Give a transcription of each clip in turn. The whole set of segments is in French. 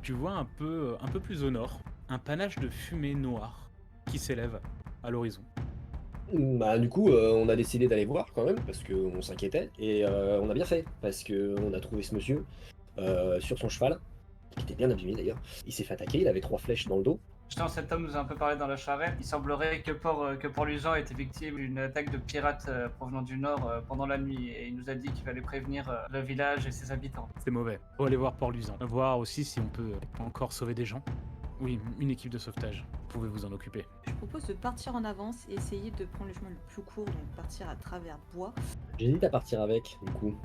tu vois un peu plus au nord, un panache de fumée noire qui s'élève à l'horizon. Bah, du coup, on a décidé d'aller voir quand même parce qu'on s'inquiétait et on a bien fait parce qu'on a trouvé ce monsieur, sur son cheval, qui était bien abîmé d'ailleurs. Il s'est fait attaquer, il avait 3 flèches dans le dos. Justement, cet homme nous a un peu parlé dans la charrette. Il semblerait que Port-Luisan ait été victime d'une attaque de pirates provenant du nord pendant la nuit. Et il nous a dit qu'il fallait prévenir le village et ses habitants. C'est mauvais. Faut aller voir Port-Luisan. Voir aussi si on peut encore sauver des gens. Oui, une équipe de sauvetage. Vous pouvez vous en occuper. Je propose de partir en avance et essayer de prendre le chemin le plus court, donc partir à travers bois. J'hésite à partir avec, du coup.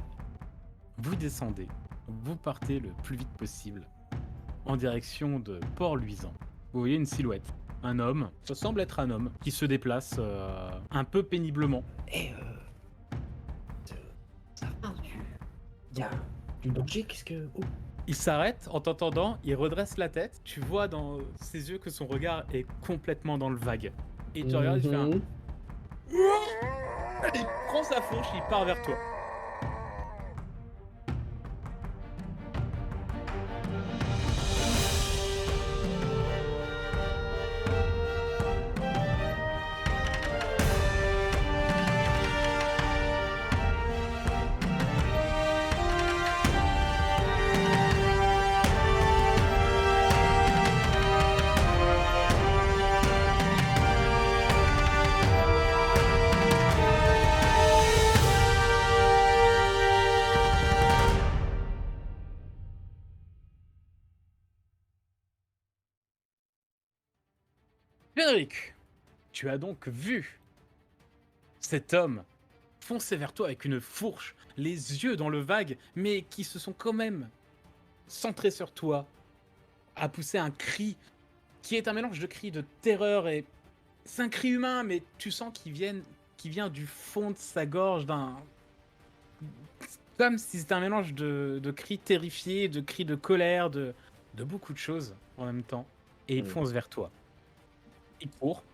Vous descendez, vous partez le plus vite possible en direction de Port-Luisan. Vous voyez une silhouette. Un homme, ça semble être un homme, qui se déplace un peu péniblement. Eh, ça va, y a du danger, qu'est-ce que oh! Il s'arrête en t'entendant, il redresse la tête. Tu vois dans ses yeux que son regard est complètement dans le vague. Et tu regardes, il fait un... Mmh. Il prend sa fourche, il part vers toi. Frédéric, tu as donc vu cet homme foncer vers toi avec une fourche, les yeux dans le vague, mais qui se sont quand même centrés sur toi, a poussé un cri qui est un mélange de cri de terreur et c'est un cri humain, mais tu sens qu'il vient du fond de sa gorge d'un comme si c'était un mélange de cris terrifiés, de cris de colère, de beaucoup de choses en même temps. Et il Mmh. fonce vers toi. Il court.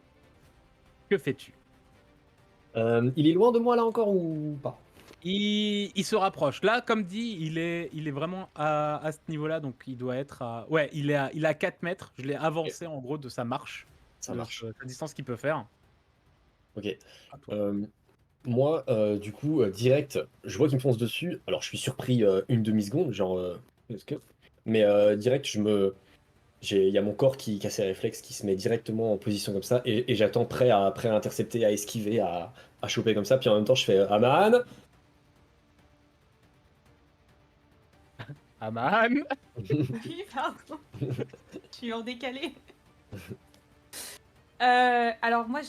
Que fais-tu? Il est loin de moi là encore ou pas? Il se rapproche. Là, comme dit, il est vraiment à ce niveau-là, donc il doit être à ouais, il est à 4 mètres. Je l'ai OK, avancé en gros de sa marche, ça de marche. la distance qu'il peut faire. OK. À toi. Hem, Moi, du coup, direct, je vois qu'il me fonce dessus. Alors je suis surpris, une demi-seconde, genre, «Qu'est-ce que?» mais direct, il y a mon corps qui a ses réflexes, qui se met directement en position comme ça et j'attends prêt à intercepter, à esquiver, à choper comme ça. Puis en même temps, je fais: «Aman!» Aman! Oui, pardon, je suis en décalé. Alors moi,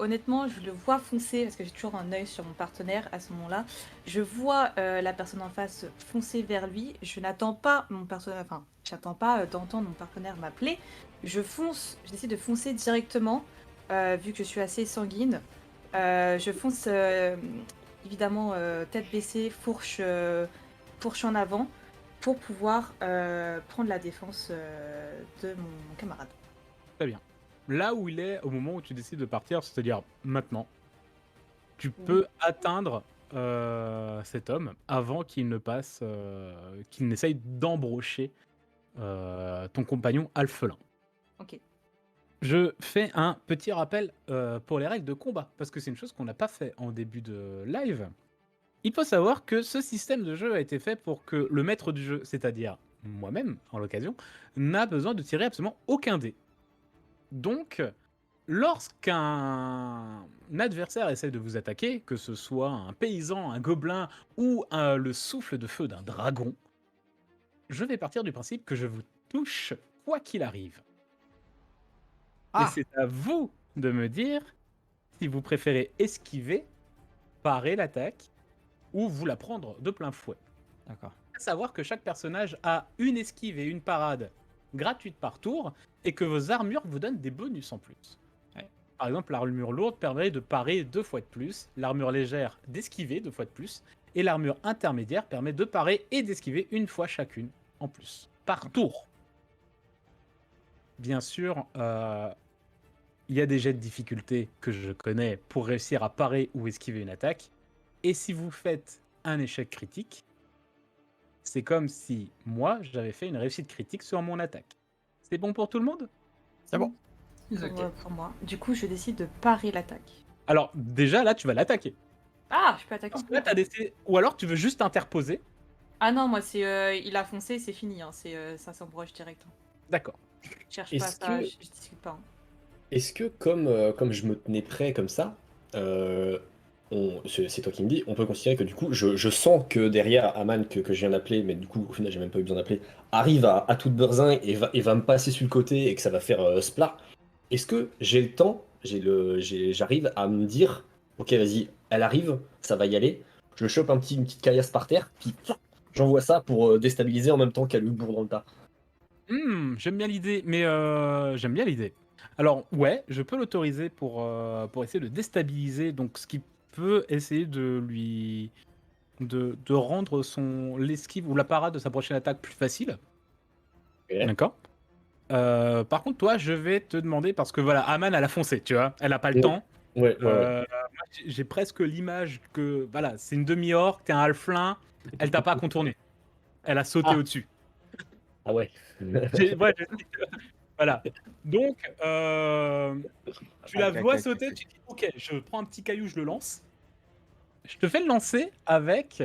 honnêtement, je le vois foncer parce que j'ai toujours un œil sur mon partenaire à ce moment-là. Je vois la personne en face foncer vers lui. Je n'attends pas mon partenaire, enfin, j'attends pas d'entendre mon partenaire m'appeler. Je fonce, je décide de foncer directement, vu que je suis assez sanguine. Je fonce évidemment tête baissée, fourche en avant, pour pouvoir prendre la défense de mon camarade. Très bien. Là où il est au moment où tu décides de partir, c'est-à-dire maintenant, tu Oui. peux atteindre, cet homme avant qu'il ne passe, qu'il n'essaye d'embrocher, ton compagnon alphelin. Ok. Je fais un petit rappel, pour les règles de combat, parce que c'est une chose qu'on n'a pas fait en début de live. Il faut savoir que ce système de jeu a été fait pour que le maître du jeu, c'est-à-dire moi-même en l'occasion, n'a besoin de tirer absolument aucun dé. Donc, lorsqu'un adversaire essaie de vous attaquer, que ce soit un paysan, un gobelin ou le souffle de feu d'un dragon, je vais partir du principe que je vous touche quoi qu'il arrive. Et Ah! c'est à vous de me dire si vous préférez esquiver, parer l'attaque ou vous la prendre de plein fouet. D'accord. À savoir que chaque personnage a une esquive et une parade gratuite par tour et que vos armures vous donnent des bonus en plus. Ouais. Par exemple, l'armure lourde permet de parer 2 fois de plus, l'armure légère d'esquiver 2 fois de plus, et l'armure intermédiaire permet de parer et d'esquiver une fois chacune en plus, par OK. tour. Bien sûr, il y a des jets de difficulté que je connais pour réussir à parer ou esquiver une attaque, et si vous faites un échec critique, c'est comme si moi, j'avais fait une réussite critique sur mon attaque. C'est bon pour tout le monde? C'est bon. C'est ok. Pour moi. Du coup, je décide de parer l'attaque. Alors, déjà, là, tu vas l'attaquer. Ah, je peux attaquer. Parce que là, t'as décidé... Ou alors, tu veux juste interposer. Ah non, moi, c'est il a foncé, c'est fini. Hein. Ça s'embroche direct. Hein. D'accord. Je cherche Est-ce pas ça, que- je discute pas. Hein. Est-ce que comme je me tenais prêt comme ça, c'est toi qui me dis, on peut considérer que du coup, je sens que derrière Aman que je viens d'appeler, mais du coup, au final, j'ai même pas eu besoin d'appeler, arrive à toute beurzingue et va me passer sur le côté et que ça va faire splat. Est-ce que j'ai le temps, j'arrive à me dire, ok, vas-y, elle arrive, ça va y aller. Je chope une petite caillasse par terre, puis j'envoie ça pour déstabiliser en même temps qu'elle lui bourre dans le tas. J'aime bien l'idée, mais j'aime bien l'idée. Alors, ouais, je peux l'autoriser pour essayer de déstabiliser, donc ce qui peut essayer de lui... de rendre l'esquive ou la parade de sa prochaine attaque plus facile. Ok. D'accord. Par contre, toi, je vais te demander, parce que voilà, Aman, elle a foncé, tu vois, elle a pas le Ouais. temps. Ouais, ouais, ouais. Moi, j'ai presque l'image que, voilà, c'est une demi-orque, t'es un halflin, elle t'a pas contourné. Elle a sauté Ah. au-dessus. Ah ouais. Ouais, voilà. Donc, tu la vois sauter, tu dis, ok, je prends un petit caillou, je le lance. Je te fais le lancer avec...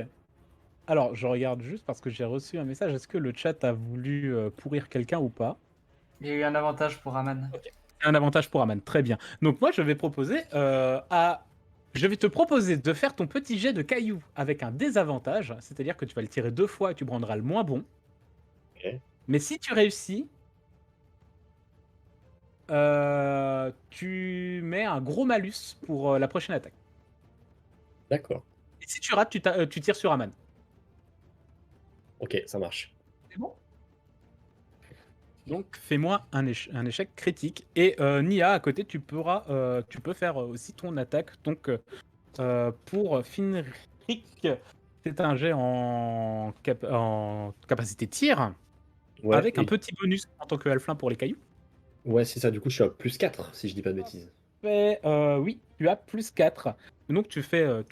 Alors, je regarde juste parce que j'ai reçu un message. Est-ce que le chat a voulu pourrir quelqu'un ou pas? Il y a eu un avantage pour Aman. Un avantage pour Aman, très bien. Donc moi, je vais proposer Je vais te proposer de faire ton petit jet de caillou avec un désavantage, c'est-à-dire que tu vas le tirer 2 fois et tu prendras le moins bon. Ok. Mais si tu réussis, tu mets un gros malus pour la prochaine attaque. D'accord. Et si tu rates, tu tires sur Aman. Ok, ça marche. C'est bon. Donc fais-moi un échec critique. Et Nia, à côté, tu peux faire aussi ton attaque. Donc pour Finric, c'est un jet en capacité tir, Ouais, avec un et- petit bonus en tant que halflin pour les cailloux. ouais, c'est ça. Du coup, je suis à plus 4, si je dis pas de bêtises. Oui, tu as plus 4. Donc tu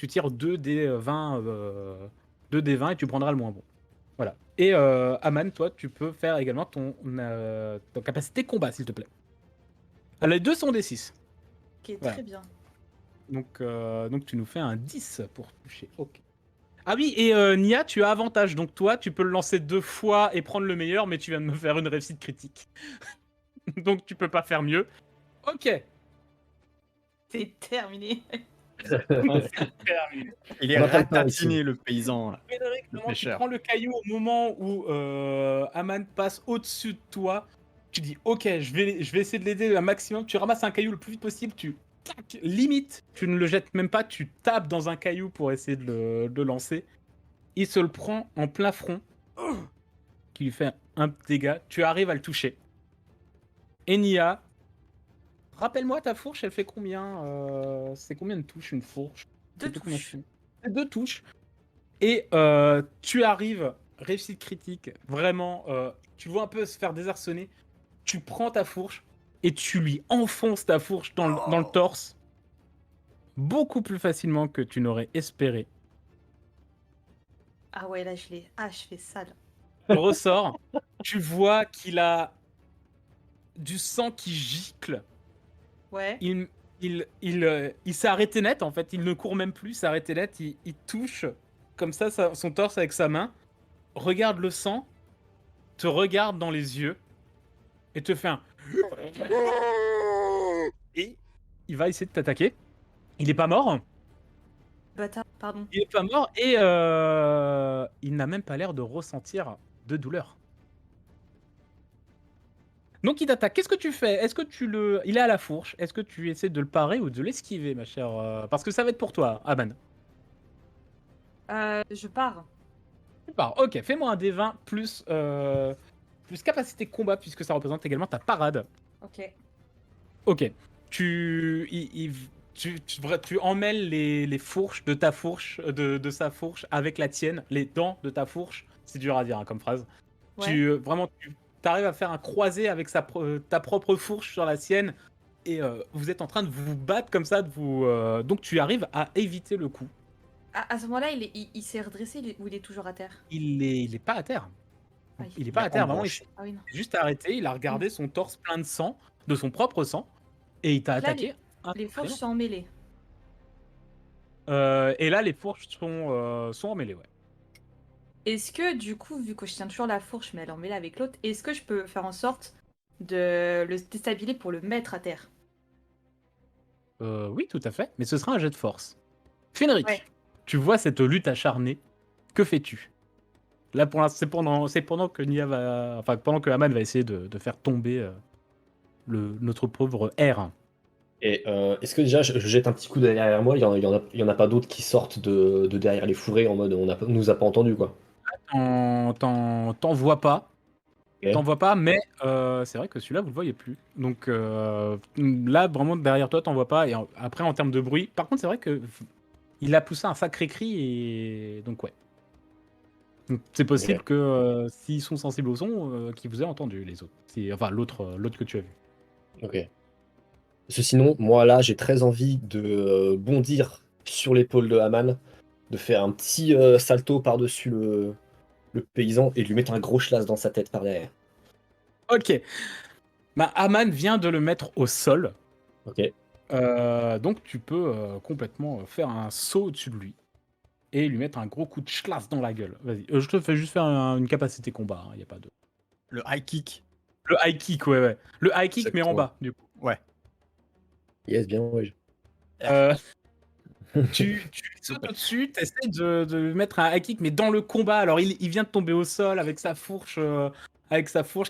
tires 2 des 20, 2 des 20 et tu prendras le moins bon. Voilà. Et Aman, toi, tu peux faire également ton capacité combat, s'il te plaît. Alors, les deux sont des 6. Ok, Voilà. très bien. Donc tu nous fais un 10 pour toucher. Ok. Ah oui, et Nia, tu as avantage. Donc toi, tu peux le lancer 2 fois et prendre le meilleur, mais tu viens de me faire une réussite critique. Donc tu peux pas faire mieux. Ok. C'est terminé. Il est On n'attend pas ici. ratatiné, le paysan. Là. Frédéric, Le comment tu pêcheur. prends le caillou au moment où Aman passe au-dessus de toi. Tu dis, ok, je vais essayer de l'aider un maximum. Tu ramasses un caillou le plus vite possible. Tac, limite, tu ne le jettes même pas. Tu tapes dans un caillou pour essayer de le lancer. Il se le prend en plein front. Qui lui fait un dégât. Tu arrives à le toucher. Et Nia, rappelle-moi ta fourche, elle fait combien c'est combien de touches une fourche? Je sais plus combien touches. c'est. 2 touches. Et tu arrives, réussite critique, vraiment, tu vois un peu se faire désarçonner. Tu prends ta fourche et tu lui enfonces ta fourche dans le torse. Beaucoup plus facilement que tu n'aurais espéré. Ah ouais, là, je l'ai. Ah, je fais sale. Il ressort. Tu vois qu'il a du sang qui gicle. Ouais. Il s'est arrêté net, en fait. Il ne court même plus, il s'est arrêté net. Il touche comme ça son torse avec sa main. Regarde le sang. Te regarde dans les yeux. Et te fait un... Et il va essayer de t'attaquer. Il est pas mort. Bâtard, pardon. Il est pas mort et il n'a même pas l'air de ressentir de douleur. Donc il t'attaque. Qu'est-ce que tu fais? Est-ce que il est à la fourche. Est-ce que tu essaies de le parer ou de l'esquiver, ma chère parce que ça va être pour toi, Aman. Je pars. Tu pars. Ok, fais-moi un D20 plus capacité combat puisque ça représente également ta parade. Ok. Ok. Tu emmêles les fourches de ta fourche, de sa fourche avec la tienne, les dents de ta fourche. C'est dur à dire hein, comme phrase. Ouais. Tu arrives à faire un croisé avec ta propre fourche sur la sienne et vous êtes en train de vous battre comme ça. Donc tu arrives à éviter le coup. À ce moment-là, il s'est redressé ou il est toujours à terre? Il est pas à terre. Ah, Il est Il pas est à terre, vraiment, il embranché. s'est ah oui, non. juste arrêté, il a regardé son torse plein de sang, de son propre sang, et il t'a Donc là, attaqué les fourches instantanément. sont emmêlées. Et là, les fourches sont emmêlées, ouais. Est-ce que, du coup, vu que je tiens toujours la fourche, mais elle est emmêlée avec l'autre, est-ce que je peux faire en sorte de le déstabiliser pour le mettre à terre? Oui, tout à fait, mais ce sera un jet de force. Fenric, Ouais. tu vois cette lutte acharnée, que fais-tu? Là, pour l'instant, c'est pendant que Nia va, enfin, pendant que Aman va essayer de faire tomber notre pauvre R. Et est-ce que déjà je jette un petit coup derrière moi, il y en a pas d'autres qui sortent de derrière les fourrés en mode nous a pas entendu quoi. T'en vois pas. Ok. T'en vois pas, mais c'est vrai que celui-là, vous le voyez plus. Donc là, vraiment, derrière toi, t'en vois pas. Et après, en termes de bruit, par contre, c'est vrai que il a poussé un sacré cri, et donc ouais. Donc, c'est possible Ok. que s'ils sont sensibles au son, qu'ils vous aient entendu, les autres. Enfin, l'autre que tu as vu. Ok. Parce que sinon, moi là, j'ai très envie de bondir sur l'épaule de Haman, de faire un petit salto par-dessus le paysan et de lui mettre un gros schlass dans sa tête par derrière. Ok. Bah, Aman vient de le mettre au sol. Ok. Donc tu peux complètement faire un saut au-dessus de lui et lui mettre un gros coup de schlass dans la gueule. Vas-y. Je te fais juste faire une capacité combat, hein, y a pas de... Le high kick. Le high kick, ouais, ouais. Le high kick, mais en Exactement. bas, du coup. Ouais. Yes, bien, ouais. Euh, tu sautes au-dessus, tu essaies de lui mettre un high kick, mais dans le combat. Alors, il vient de tomber au sol avec sa fourche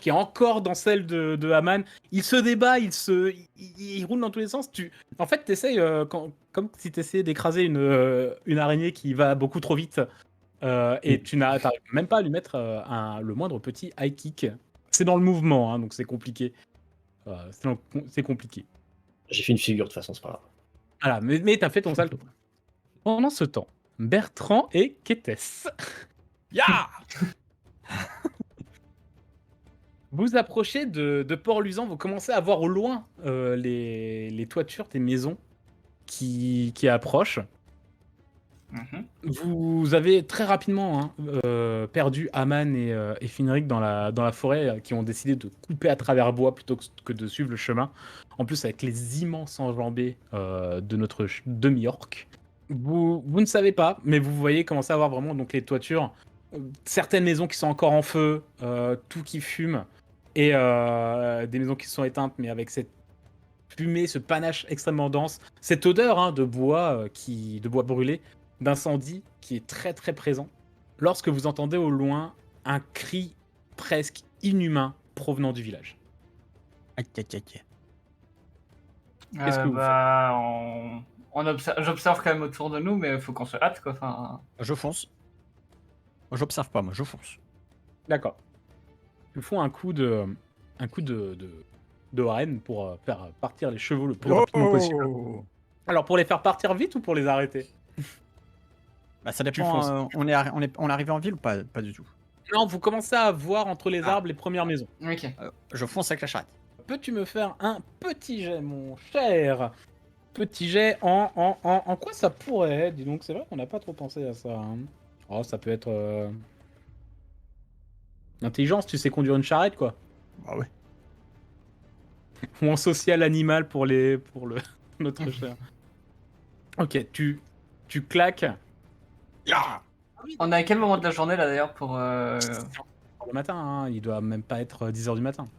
qui est encore dans celle de Haman. Il se débat, il roule dans tous les sens. En fait, tu essaies, comme si tu essayais d'écraser une araignée qui va beaucoup trop vite. Et tu n'arrives même pas à lui mettre le moindre petit high kick. C'est dans le mouvement, hein, donc c'est compliqué. C'est compliqué. J'ai fait une figure de toute façon, c'est pas grave. Voilà, mais t'as fait ton salto. Pendant ce temps, Bertrand et Kétès, Ya vous approchez de Port-Luisant, vous commencez à voir au loin les toitures des maisons qui approchent. Mhm. Vous avez très rapidement perdu Aman et Finric dans la forêt, qui ont décidé de couper à travers bois plutôt que de suivre le chemin. En plus, avec les immenses enjambées de notre demi-orc. Vous ne savez pas, mais vous voyez commencer à voir vraiment donc, les toitures. Certaines maisons qui sont encore en feu, tout qui fume, et des maisons qui sont éteintes, mais avec cette fumée, ce panache extrêmement dense, cette odeur de bois, de bois brûlé, d'incendie qui est très très présent. Lorsque vous entendez au loin un cri presque inhumain provenant du village. Aïe, aïe, aïe, aïe. Qu'est-ce que vous Bah, j'observe quand même autour de nous, mais il faut qu'on se hâte, quoi. Enfin, Je fonce. Moi, j'observe pas, moi, je fonce. D'accord. Ils font un coup de harenne pour faire partir les chevaux le plus rapidement possible. Alors pour les faire partir vite ou pour les arrêter? Bah, ça Tu dépend, fonces. on est arrivé en ville ou pas? Pas du tout. Non, vous commencez à voir entre les Ah. arbres les premières maisons. ok. Je fonce avec la charrette. Peux-tu me faire un petit jet, mon cher? Petit jet en quoi ça pourrait être? Dis donc, c'est vrai qu'on n'a pas trop pensé à ça, hein. Oh, ça peut être... Intelligence, tu sais conduire une charrette, quoi. Bah ouais. Ou en social animal pour notre cher. Ok, tu claques. Ya On est à quel moment de la journée, là, d'ailleurs, pour... Pour le matin, hein, il doit même pas être 10h du matin.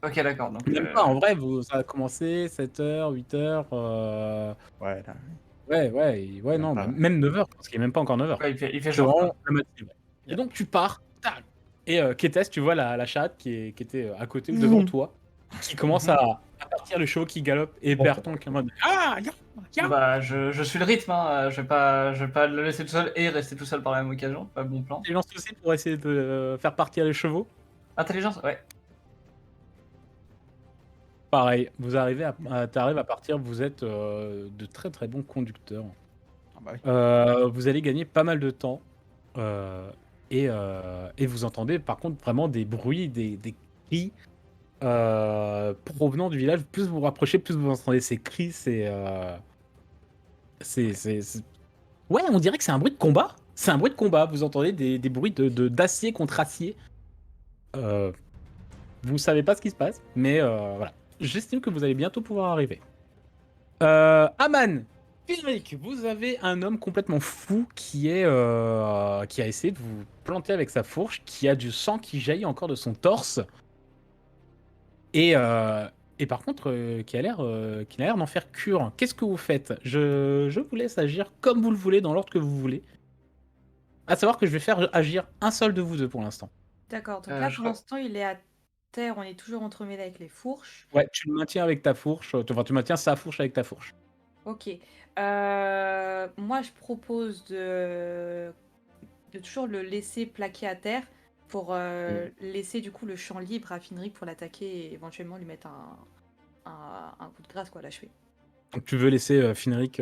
Ok, d'accord. Donc, Même pas, en vrai, ça a commencé 7h, 8h. Ouais, là. Ouais, non, pas, ouais. même 9h, parce qu'il est même pas encore 9h. ouais, il fait C'est jour, quoi. vraiment la matinée. Et donc tu pars, tac. Et Kétès, tu vois la charrette qui était à côté ou devant toi, qui commence à partir, le chevaux qui galope, et Bertrand qui est en mode Ah, ya. Bah, je suis le rythme, hein. Je vais pas le laisser tout seul et rester tout seul par la même occasion. Pas bon plan. Tu lances aussi pour essayer de faire partir les chevaux. Intelligence, ouais. Pareil, t'arrives à partir, vous êtes de très très bons conducteurs. Ah bah oui. Vous allez gagner pas mal de temps. Et vous entendez par contre vraiment des bruits, des cris provenant du village. Plus vous vous rapprochez, plus vous entendez ces cris. Ouais, on dirait que c'est un bruit de combat. C'est un bruit de combat. Vous entendez des bruits d'acier contre acier. Vous savez pas ce qui se passe, mais voilà. J'estime que vous allez bientôt pouvoir arriver. Aman, Philric, vous avez un homme complètement fou qui a essayé de vous planter avec sa fourche, qui a du sang qui jaillit encore de son torse, et par contre, qui a l'air d'en faire cure. Qu'est-ce que vous faites? Je vous laisse agir comme vous le voulez, dans l'ordre que vous voulez. À savoir que je vais faire agir un seul de vous deux pour l'instant. D'accord, donc Euh, là je pour crois- l'instant il est à terre, on est toujours entremêlé avec les fourches. Ouais, tu le maintiens avec ta fourche, enfin tu maintiens sa fourche avec ta fourche. Ok. Moi je propose de toujours le laisser plaqué à terre pour laisser du coup le champ libre à Finric pour l'attaquer et éventuellement lui mettre un coup de grâce quoi, l'achever. Donc tu veux laisser Finric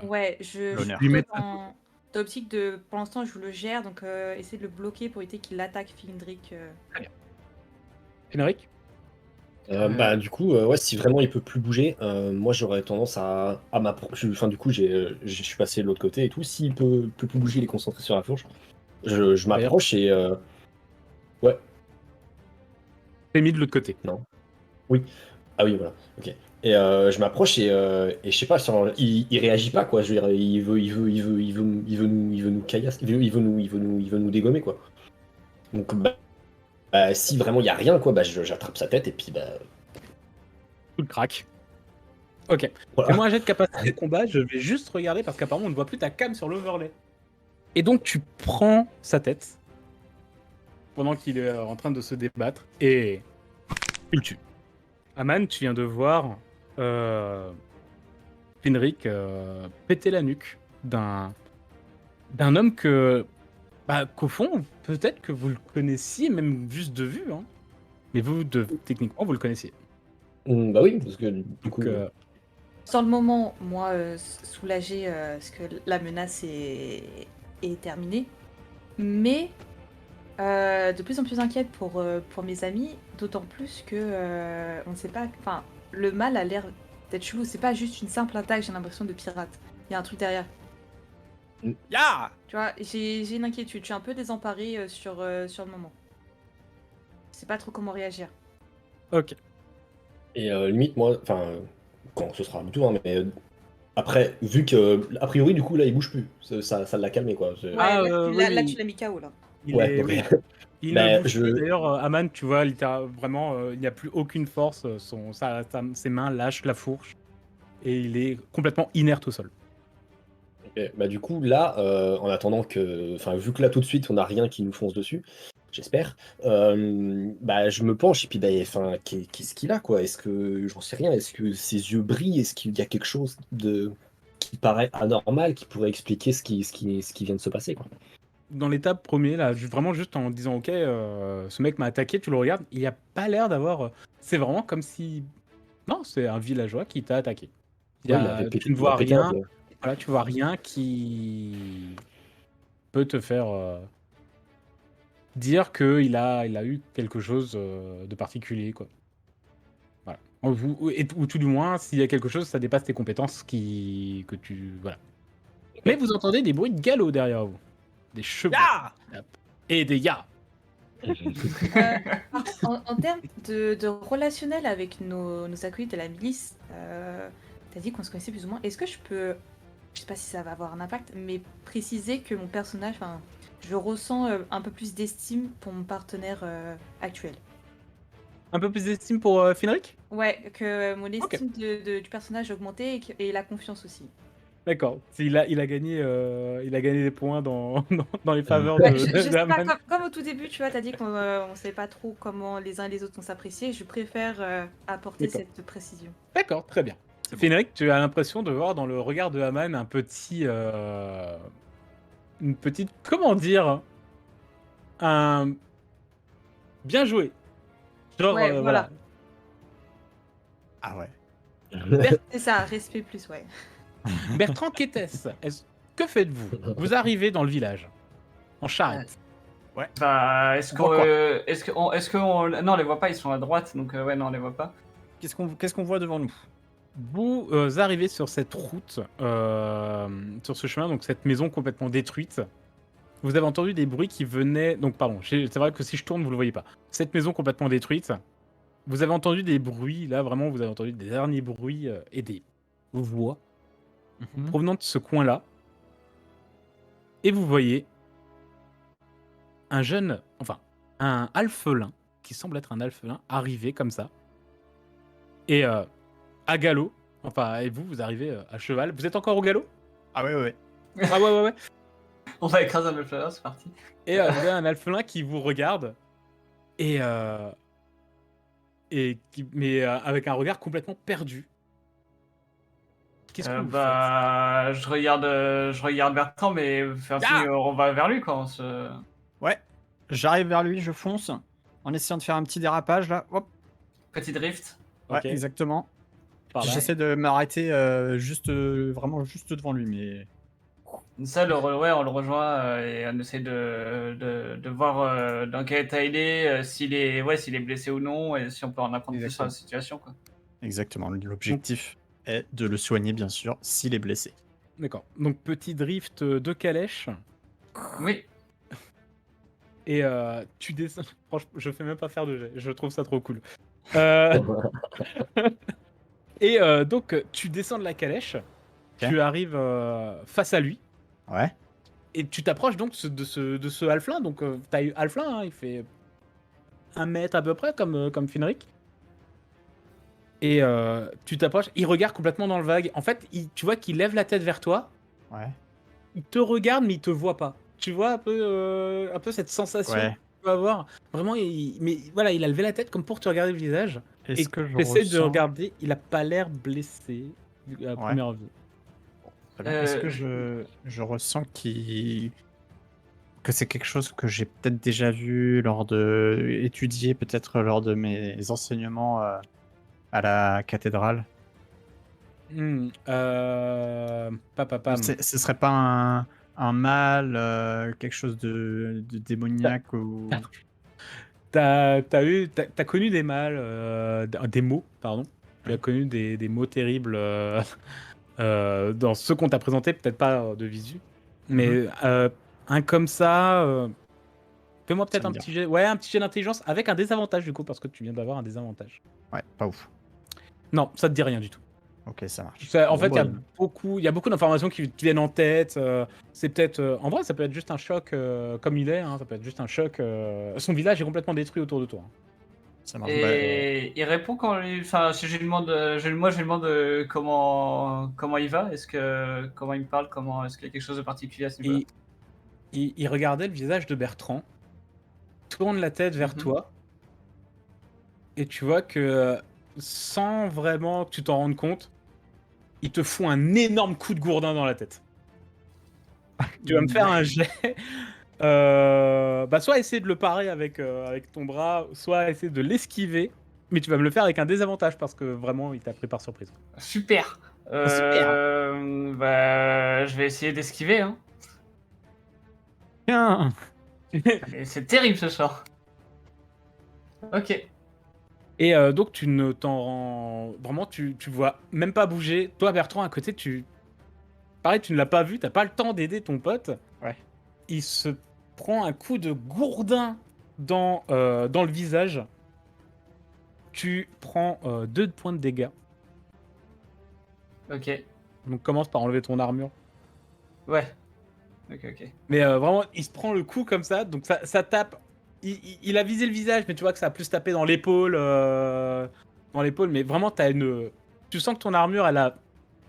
Ouais, je suis L'honneur. lui plutôt mettre sa dans l'optique de, pour l'instant je le gère, donc essayer de le bloquer pour éviter qu'il attaque Finric. Finric? Bah du coup, ouais, si vraiment il peut plus bouger, moi j'aurais tendance à m'approcher. Enfin du coup, je suis passé de l'autre côté et tout. S'il peut plus bouger, il est concentré sur la fourche. Je D'ailleurs. m'approche et ouais, T'es mis de l'autre côté. non, oui, ah oui voilà, ok. Et je m'approche et je sais pas, genre, il réagit pas quoi. Je veux dire, il veut nous caillasser, il veut nous dégommer quoi. Donc si vraiment il y a rien quoi, bah j'attrape sa tête et puis bah Tout le crack. Ok. voilà. Fais-moi un jet de capacité de combat, je vais juste regarder parce qu'apparemment on ne voit plus ta cam sur l'overlay. Et donc tu prends sa tête pendant qu'il est en train de se débattre et tu le tues. Aman, tu viens de voir Finric péter la nuque d'un homme qu'au fond, peut-être que vous le connaissiez, même juste de vue. Hein. Mais techniquement, vous le connaissiez. Bah oui, parce que du Donc, coup. Sur le moment, moi, soulagée, parce que la menace est terminée. Mais de plus en plus inquiète pour mes amis, d'autant plus que on ne sait pas. Enfin, le mal a l'air d'être chelou. C'est pas juste une simple attaque, j'ai l'impression, de pirate. Il y a un truc derrière. Ya Tu vois, j'ai une inquiétude. Je suis un peu désemparée sur le moment. Je sais pas trop comment réagir. ok. Et limite, moi, enfin, quand ce sera à mon tour, hein, mais après, vu que, a priori, du coup, là, il bouge plus. Ça l'a calmé, quoi. Ouais, Ah, là, oui, là, oui. tu l'as mis KO, là. Ouais, donc, Oui. Il ne bah, bouge plus. D'ailleurs, Aman, tu vois, vraiment, il n'y a plus aucune force. Ses mains lâchent la fourche et il est complètement inerte au sol. ok. Bah, du coup, là, en attendant que, enfin, vu que là, tout de suite, on n'a rien qui nous fonce dessus, j'espère, bah, je me penche et puis, bah, enfin, qu'est-ce qu'il a, quoi? Est-ce que, j'en sais rien, est-ce que ses yeux brillent? Est-ce qu'il y a quelque chose qui paraît anormal, qui pourrait expliquer ce qui vient de se passer, quoi? Dans l'étape premier, là, vraiment juste en disant ok, ce mec m'a attaqué, tu le regardes, il a pas l'air d'avoir. C'est vraiment comme si. Non, c'est un villageois qui t'a attaqué. Ouais, il avait Tu ne il a vois pété un rien. peu. Voilà, tu vois rien qui peut te faire dire qu'il a eu quelque chose de particulier, quoi. Voilà. Ou tout du moins, s'il y a quelque chose, ça dépasse tes compétences que tu. Voilà. Mais vous entendez des bruits de galop derrière vous. Des chevaux. Ya Et des ya. En termes de relationnel avec nos acolytes de la milice, t'as dit qu'on se connaissait plus ou moins. Est-ce que je peux, je sais pas si ça va avoir un impact, mais préciser que mon personnage, enfin, je ressens un peu plus d'estime pour mon partenaire actuel. Un peu plus d'estime pour Finric? Ouais, que mon Ok. estime du personnage a augmenté et la confiance aussi. D'accord. Il a gagné des points dans les faveurs Ouais, de je sais pas, d'Aman. comme au tout début, tu vois, t'as dit qu'on savait pas trop comment les uns et les autres on s'appréciait. Je préfère apporter D'accord. cette précision. D'accord, très bien. C'est bon. Finric, tu as l'impression de voir dans le regard de Haman une petite, comment dire, un bien joué. Genre, Ouais, voilà. Ah ouais. C'est ça, respect plus, ouais. Bertrand Quétès, que faites-vous? Vous arrivez dans le village, en charrette. Bah, est-ce On voit quoi qu'on non, on les voit pas, ils sont à droite, donc ouais, non, on les voit pas. Qu'est-ce qu'on voit devant nous? Vous arrivez sur cette route, sur ce chemin, donc cette maison complètement détruite. Vous avez entendu des bruits qui venaient... Donc pardon, c'est vrai que si je tourne, vous le voyez pas. Cette maison complètement détruite, vous avez entendu des bruits, là vraiment, vous avez entendu des derniers bruits et des voix provenant de ce coin-là. Et vous voyez un jeune, enfin, un alphelin, qui semble être un alphelin, arriver comme ça. Et à galop, enfin, et vous arrivez à cheval. Vous êtes encore au galop? Ah ouais, ouais. Ah ouais. On va écraser un fleur, c'est parti. Et vous avez un alphelin qui vous regarde. Et avec un regard complètement perdu. Qu'est-ce que vous Bah, je regarde Bertrand, mais faire signe, on va vers lui, quoi. Ouais, j'arrive vers lui, je fonce, en essayant de faire un petit dérapage, là. Hop. Petit drift. Ouais, Ok. exactement. Par là. J'essaie de m'arrêter vraiment juste devant lui, mais... Ça, on le rejoint et on essaie de voir dans quel état il est, s'il est blessé ou non, et si on peut en apprendre plus sur la situation, quoi. Exactement, l'objectif est de le soigner, bien sûr, s'il est blessé. D'accord. Donc petit drift de calèche. Oui. Et tu descends. Franchement, je fais même pas faire de jet. Je trouve ça trop cool. Et donc tu descends de la calèche. Ok. Tu arrives face à lui. Ouais. Et tu t'approches donc de ce halflin. Donc taille halflin, hein, il fait 1 mètre à peu près comme Finric. Et tu t'approches, il regarde complètement dans le vague. En fait, tu vois qu'il lève la tête vers toi. Ouais. Il te regarde, mais il te voit pas. Tu vois un peu cette sensation Ouais. que tu peux avoir. Vraiment, mais voilà, il a levé la tête comme pour te regarder le visage. Et Est-ce que je t'essaies de ressens... regarder, il a pas l'air blessé à première vue. Très bien. Est-ce que Euh, je ressens que c'est quelque chose que j'ai peut-être déjà vu étudié peut-être lors de mes enseignements à la cathédrale? Papapam. Ce serait pas un mal, quelque chose de démoniaque ou... T'as connu des mâles, des mots, pardon. Tu as connu des mots terribles dans ceux qu'on t'a présenté, peut-être pas de visu. Mais un comme ça, fais-moi peut-être Ça me un dit petit jet, ouais, un petit jet d'intelligence avec un désavantage du coup, parce que tu viens d'avoir un désavantage. Ouais, pas ouf. Non, ça te dit rien du tout. Ok, ça marche. En Bon, fait, bah, il y a beaucoup d'informations qui te viennent en tête. C'est peut-être, en vrai, ça peut être juste un choc comme il est. Hein, ça peut être juste un choc. Son village est complètement détruit autour de toi. Hein. ça marche. Et il répond enfin, si je lui demande, je lui demande comment il va, comment il me parle, est-ce qu'il y a quelque chose de particulier à ce niveau-là? Et il regardait le visage de Bertrand, tourne la tête vers toi, et tu vois que sans vraiment que tu t'en rendes compte, il te fout un énorme coup de gourdin dans la tête. Tu vas me faire un jet. Soit essayer de le parer avec ton bras, soit essayer de l'esquiver. Mais tu vas me le faire avec un désavantage parce que vraiment il t'a pris par surprise. Super. Bah, je vais essayer d'esquiver, hein. Tiens. Et c'est terrible ce soir. Ok. Et donc tu ne t'en rends... Vraiment, tu vois même pas bouger. Toi Bertrand à côté, pareil, tu ne l'as pas vu, t'as pas le temps d'aider ton pote. Ouais. Il se prend un coup de gourdin dans le visage. Tu prends 2 points de dégâts. Ok. Donc commence par enlever ton armure. Ouais. Ok. Mais vraiment, il se prend le coup comme ça, donc ça tape. Il a visé le visage, mais tu vois que ça a plus tapé dans l'épaule. Mais vraiment, tu sens que ton armure, elle a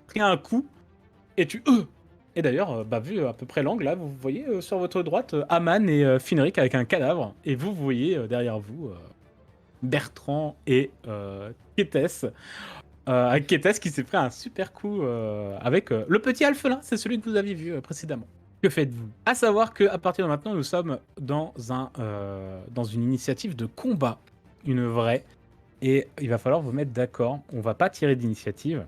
pris un coup, et tu... Et d'ailleurs, vu à peu près l'angle, là, vous voyez sur votre droite Aman et Finric avec un cadavre, et vous voyez derrière vous Bertrand et Kétès. Avec Kétès qui s'est pris un super coup avec le petit alphelin, c'est celui que vous aviez vu précédemment. Que faites-vous? À savoir qu'à partir de maintenant, nous sommes dans une initiative de combat, une vraie, et il va falloir vous mettre d'accord. On va pas tirer d'initiative.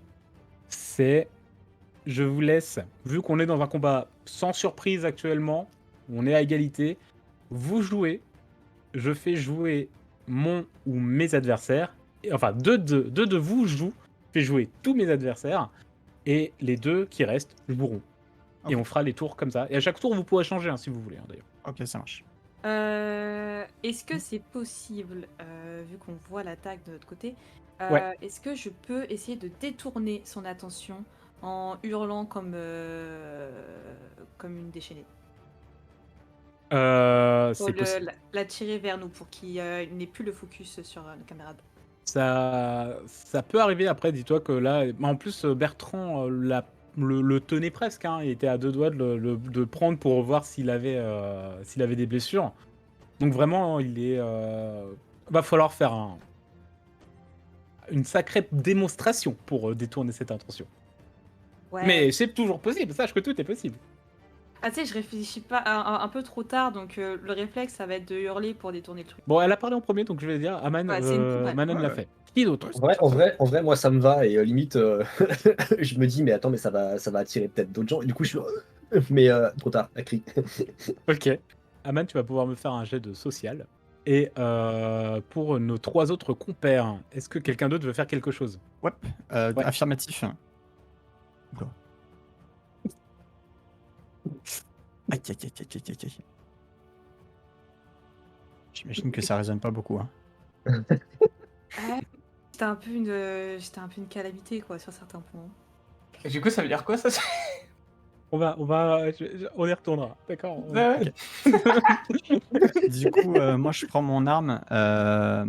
Je vous laisse, vu qu'on est dans un combat sans surprise actuellement, on est à égalité, vous jouez, je fais jouer mon ou mes adversaires, enfin deux de vous jouent, fais jouer tous mes adversaires, et les 2 qui restent joueront. Et Ok. on fera les tours comme ça. Et à chaque tour, vous pourrez changer, hein, si vous voulez, hein, d'ailleurs. Ok, ça marche. Est-ce que c'est possible, vu qu'on voit l'attaque de notre côté, Ouais. est-ce que je peux essayer de détourner son attention en hurlant comme une déchaînée? Pour C'est possible. l'attirer vers nous, pour qu'il n'ait plus le focus sur nos camarades. Ça peut arriver après, dis-toi que là, en plus Bertrand le tenait presque, hein, il était à 2 doigts de prendre pour voir s'il avait des blessures. Donc vraiment, va falloir faire une sacrée démonstration pour détourner cette intention. Ouais. Mais c'est toujours possible, sache que tout est possible. Ah, tu sais, je réfléchis pas un peu trop tard, donc le réflexe, ça va être de hurler pour détourner le truc. Bon, elle a parlé en premier, donc je vais dire, Aman, Ouais, c'est une combatte. Manon l'a Ouais. fait. Qui d'autre? En vrai, moi ça me va et limite, je me dis mais attends mais ça va attirer peut-être d'autres gens. Et du coup je suis mais trop tard, la cri. Ok. Aman, tu vas pouvoir me faire un jet de social. Et pour nos 3 autres compères, est-ce que quelqu'un d'autre veut faire quelque chose? Ouais. Ouais. Affirmatif. Oula. Aïe, aïe, aïe, aïe, aïe, aïe. J'imagine que ça résonne pas beaucoup. Hein. Ouais. C'était un peu une calamité, quoi, sur certains points. Et du coup, ça veut dire quoi ça? On y retournera, d'accord? Ouais. Du coup, moi, je prends mon arme, un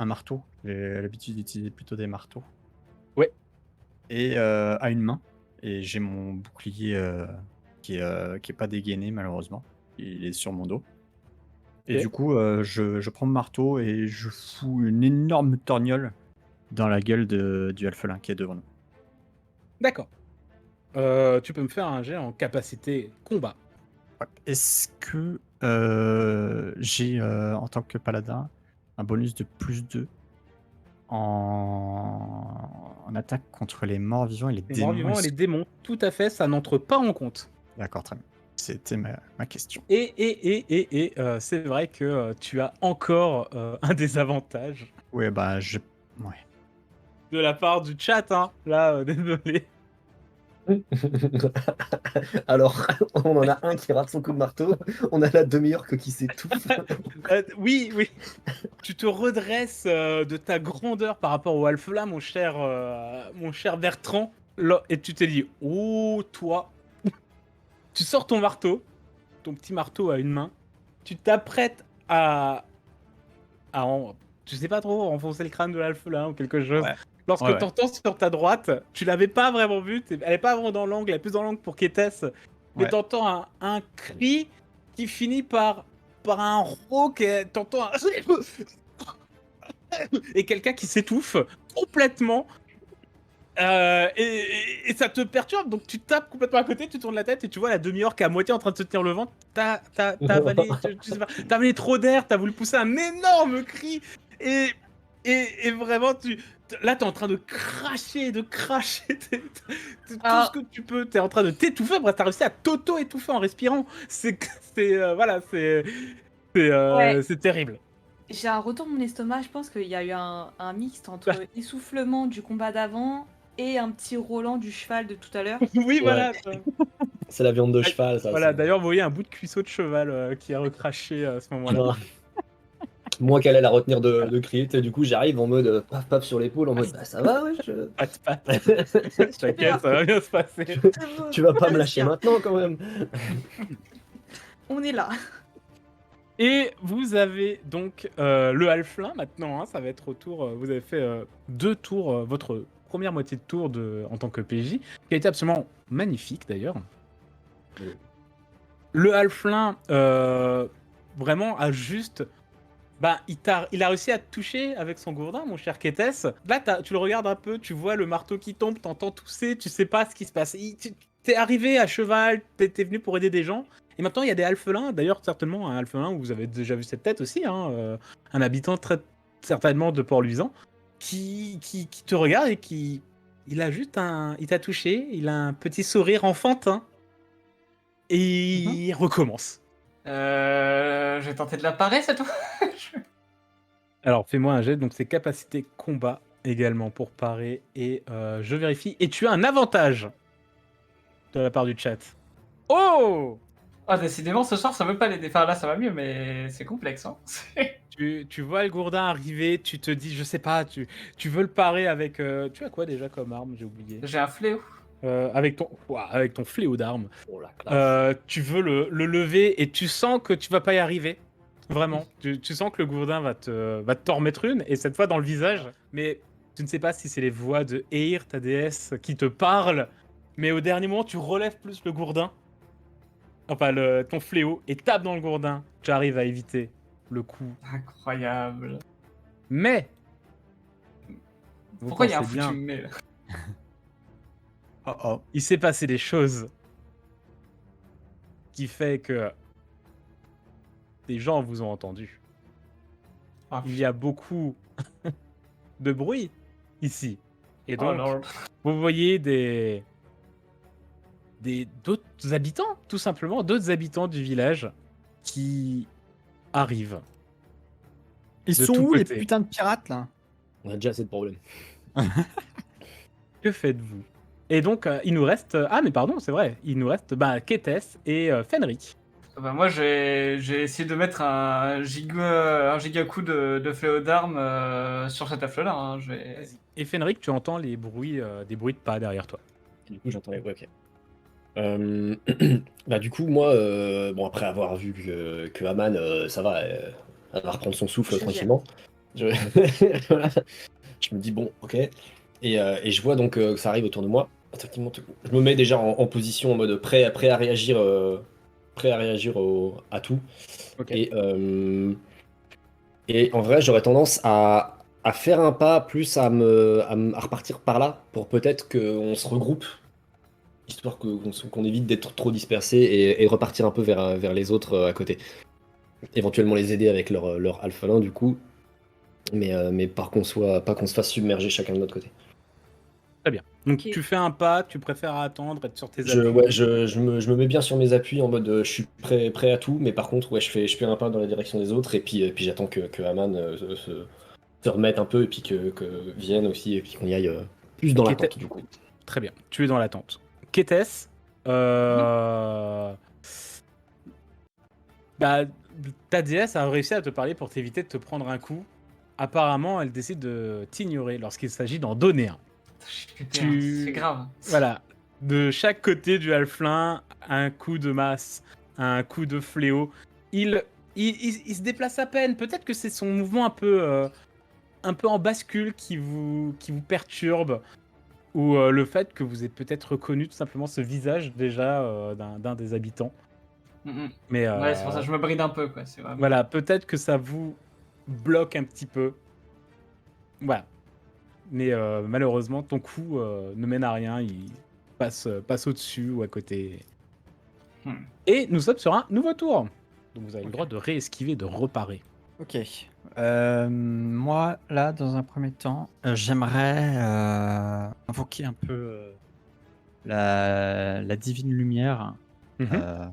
marteau. J'ai l'habitude d'utiliser plutôt des marteaux. Ouais. Et à une main. Et j'ai mon bouclier qui est pas dégainé, malheureusement. Il est sur mon dos. Et Ok. du coup, je prends mon marteau et je fous une énorme torgnole dans la gueule du alphelin qui est devant nous. D'accord. Tu peux me faire un jet en capacité combat. Ouais. Est-ce que j'ai, en tant que paladin, un bonus de +2 en attaque contre les morts vivants et les Les démons? morts-vivants et les démons, tout à fait, ça n'entre pas en compte. D'accord, très bien. C'était ma question. Et c'est vrai que tu as encore un désavantage Ouais, bah, ouais. de la part du chat, hein. Là, désolé. Alors, on en a un qui rate son coup de marteau, on a la demi-orque qui s'étouffe. Oui. Tu te redresses de ta grandeur par rapport au Alphelin, mon cher Bertrand, et tu te dis, oh, toi. Tu sors ton marteau, ton petit marteau à une main, tu t'apprêtes je sais pas trop, enfoncer le crâne de l'Alphelin ou quelque chose. Ouais. Lorsque Ouais. t'entends sur ta droite, tu l'avais pas vraiment vue, elle est pas vraiment dans l'angle, elle est plus dans l'angle pour Kétès, mais Ouais. t'entends un cri qui finit par un rauque, et t'entends un... et quelqu'un qui s'étouffe complètement. Et ça te perturbe, donc tu tapes complètement à côté, tu tournes la tête et tu vois la demi-orque à moitié en train de se tenir le ventre. T'as avalé, je sais pas, t'as avalé trop d'air, t'as voulu pousser un énorme cri et vraiment là t'es en train de cracher tout Ah. ce que tu peux, t'es en train de t'étouffer, bref t'as réussi à t'auto-étouffer en respirant. Voilà, Ouais. c'est terrible. J'ai un retour de mon estomac, je pense qu'il y a eu un mixte entre essoufflement du combat d'avant et un petit Roland du cheval de tout à l'heure. Oui, voilà. Ouais. C'est la viande de cheval, ça. Voilà, c'est- d'ailleurs, vous voyez un bout de cuisseau de cheval qui a recraché à ce moment-là. Ah. Moi qu'elle allait la retenir de crier, tu sais, du coup j'arrive en mode paf paf sur l'épaule, en mode bah ça va, ouais, T'inquiète, ça va bien se passer. tu vas pas me Allez, lâcher tiens. maintenant quand même. On est là. Et vous avez donc le Halflin maintenant, hein, ça va être au tour. Vous avez fait 2 tours, votre première moitié de tour en tant que PJ, qui a été absolument magnifique d'ailleurs. Oui. Le Halflin, vraiment, a juste. Bah, il a réussi à te toucher avec son gourdin, mon cher Kétès. Là, tu le regardes un peu, tu vois le marteau qui tombe, t'entends tousser, tu sais pas ce qui se passe. T'es arrivé à cheval, t'es venu pour aider des gens. Et maintenant, il y a des alphelins, d'ailleurs, certainement un alphelin où vous avez déjà vu cette tête aussi, hein, un habitant très certainement de Port-Luisant, qui te regarde et il a juste il t'a touché, il a un petit sourire enfantin. Et il recommence. Je vais tenter de la parer cette fois. Alors, fais-moi un jet, donc c'est capacité combat également pour parer et je vérifie. Et tu as un avantage de la part du chat. Oh! Ah, décidément, ce soir, ça veut pas les défaire. Là, ça va mieux, mais c'est complexe. Hein. Tu vois le gourdin arriver, tu te dis, je sais pas, tu veux le parer avec... tu as quoi déjà comme arme? J'ai oublié. J'ai un fléau. Avec ton fléau d'arme. Oh la classe. Tu veux le lever et tu sens que tu vas pas y arriver. Vraiment. Tu sens que le gourdin va t'en remettre une, et cette fois dans le visage. Mais tu ne sais pas si c'est les voix de Eir, ta déesse, qui te parlent. Mais au dernier moment, tu relèves plus le gourdin. Enfin, ton fléau, et tapes dans le gourdin. Tu arrives à éviter le coup. Incroyable. Mais vous Pourquoi il y a un pensez foutu bien, mais là Oh oh. il s'est passé des choses qui fait que des gens vous ont entendu. Ah, Il y a beaucoup de bruit ici. Et Oh donc, lord. vous voyez d'autres habitants, tout simplement, d'autres habitants du village qui arrivent. Ils De sont tous où les côtés. putains de pirates là? On a déjà assez de problèmes. Que faites-vous? Et donc, il nous reste... Ah, mais pardon, c'est vrai. Il nous reste Kétès et Fenrik. Bah, moi, j'ai essayé de mettre un giga coup de fléau d'armes sur cet affle-là. Hein. Et Fenrik, tu entends des bruits de pas derrière toi. Du coup, j'entends les voix, ok. Bah, du coup, moi, bon, après avoir vu que Aman, ça va, elle va reprendre son souffle Je tranquillement. Je... voilà. Je me dis, bon, ok. Et je vois donc que ça arrive autour de moi. Effectivement, je me mets déjà en position en mode prêt à réagir, à tout. Ok. Et en vrai, j'aurais tendance à faire un pas plus à repartir par là pour peut-être qu'on se regroupe, histoire qu'on évite d'être trop dispersé et repartir un peu vers les autres à côté. Éventuellement les aider avec leur alphalin du coup, mais pas qu'on se fasse submerger chacun de notre côté. Très bien. Donc, Ok. tu fais un pas, tu préfères attendre, être sur tes Je, appuis. ouais, je me mets bien sur mes appuis en mode je suis prêt à tout, mais par contre, ouais, je fais un pas dans la direction des autres et puis j'attends que Aman se remette un peu et puis que vienne aussi et puis qu'on y aille plus dans Kétès- l'attente du coup. Très bien. Tu es dans l'attente. Kétès, bah, ta déesse a réussi à te parler pour t'éviter de te prendre un coup. Apparemment, elle décide de t'ignorer lorsqu'il s'agit d'en donner un. C'est grave. Voilà. De chaque côté du halflin, un coup de masse, un coup de fléau. Il se déplace à peine. Peut-être que c'est son mouvement un peu en bascule qui vous perturbe. Ou le fait que vous ayez peut-être reconnu tout simplement ce visage déjà d'un des habitants. Mais Ouais, c'est pour ça que je me bride un peu, quoi. C'est vraiment... voilà, peut-être que ça vous bloque un petit peu. Voilà. Mais malheureusement, ton coup ne mène à rien. Il passe au-dessus ou à côté. Hmm. Et nous sommes sur un nouveau tour. Donc vous avez le Ok. droit de réesquiver, de reparer. Ok. Moi, là, dans un premier temps, j'aimerais invoquer un peu la divine lumière. Mhm.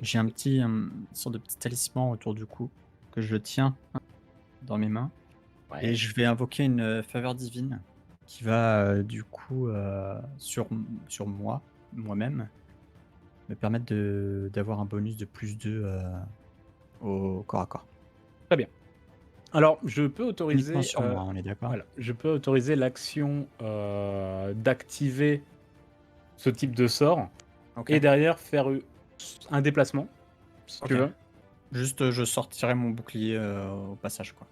J'ai une sorte de petit talisman autour du cou que je tiens dans mes mains. Ouais. Et je vais invoquer une faveur divine qui va du coup sur moi-même, me permettre d'avoir un bonus de +2 au corps à corps. Alors, je peux autoriser. Uniquement sur moi, on est d'accord? Voilà, je peux autoriser l'action d'activer ce type de sort Ok. et derrière faire un déplacement, si tu Ok. veux. Juste, je sortirai mon bouclier au passage, quoi.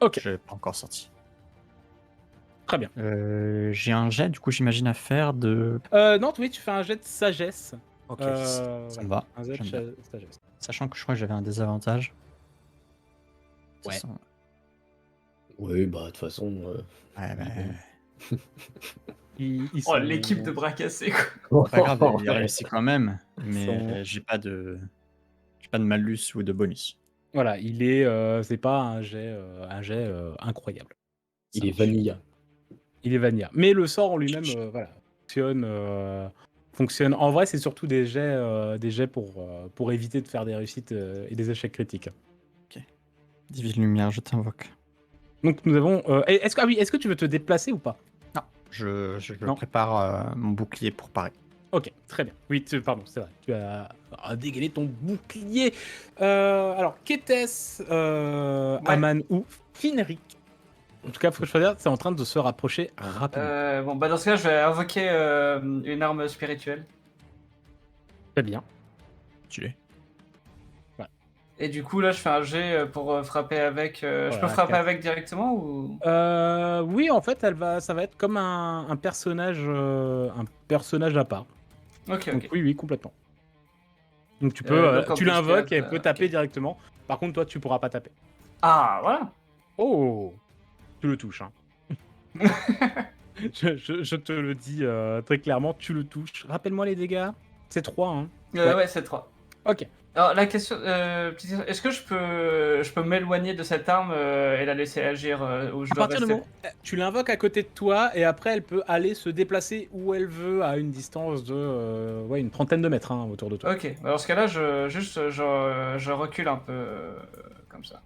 Ok, Je l'ai pas encore sorti. très bien. J'ai un jet, du coup, j'imagine, à faire de... Non, oui, tu fais un jet de sagesse. Ok, ça Voilà, me va. un jet de J'aime bien. sagesse. Sachant que je crois que j'avais un désavantage. Ouais. Ça sent- Oui, bah de toute façon. Ouais, bah, Ils Oh, sont- l'équipe de bras cassés, quoi. pas grave, il a Ouais. réussi quand même. Sont- Mais j'ai pas de malus ou de bonus. Voilà, c'est pas un jet incroyable. Il Ça est marche. vanilla. Il est vanilla. Mais le sort en lui-même, voilà, fonctionne. En vrai, c'est surtout des jets pour éviter de faire des réussites et des échecs critiques. Divine lumière, je t'invoque. Donc nous avons. Est-ce que tu veux te déplacer ou pas? Non, je Non. prépare mon bouclier pour parer. Ok, très bien. Oui, pardon, c'est vrai. Tu as dégainé ton bouclier. Alors, Kétès, Aman ou Finric. En tout cas, faut choisir. C'est en train de se rapprocher rapidement. Bon, bah dans ce cas, je vais invoquer une arme spirituelle. Très bien. Tu es. Et du coup, là, je fais un jet pour frapper avec. Je peux Voilà, frapper 4. avec directement ou. Oui, en fait, ça va être comme un personnage à part. Ok, Donc ok. oui, complètement. Donc tu peux, Donc, tu l'invoques et elle embuscade, peut taper ok. directement. Par contre, toi, tu pourras pas taper. Ah, voilà. Oh, tu le touches. Hein. Je te le dis très clairement, tu le touches. Rappelle-moi les dégâts. C'est 3, hein. Ouais. Ouais, c'est 3. Ok. Alors, la question. Est-ce que je peux m'éloigner de cette arme et la laisser agir ou je À dois partir du rester. moment, tu l'invoques à côté de toi et après elle peut aller se déplacer où elle veut à une distance de une trentaine de mètres hein, autour de toi. Ok, dans ce cas-là, je recule un peu comme ça.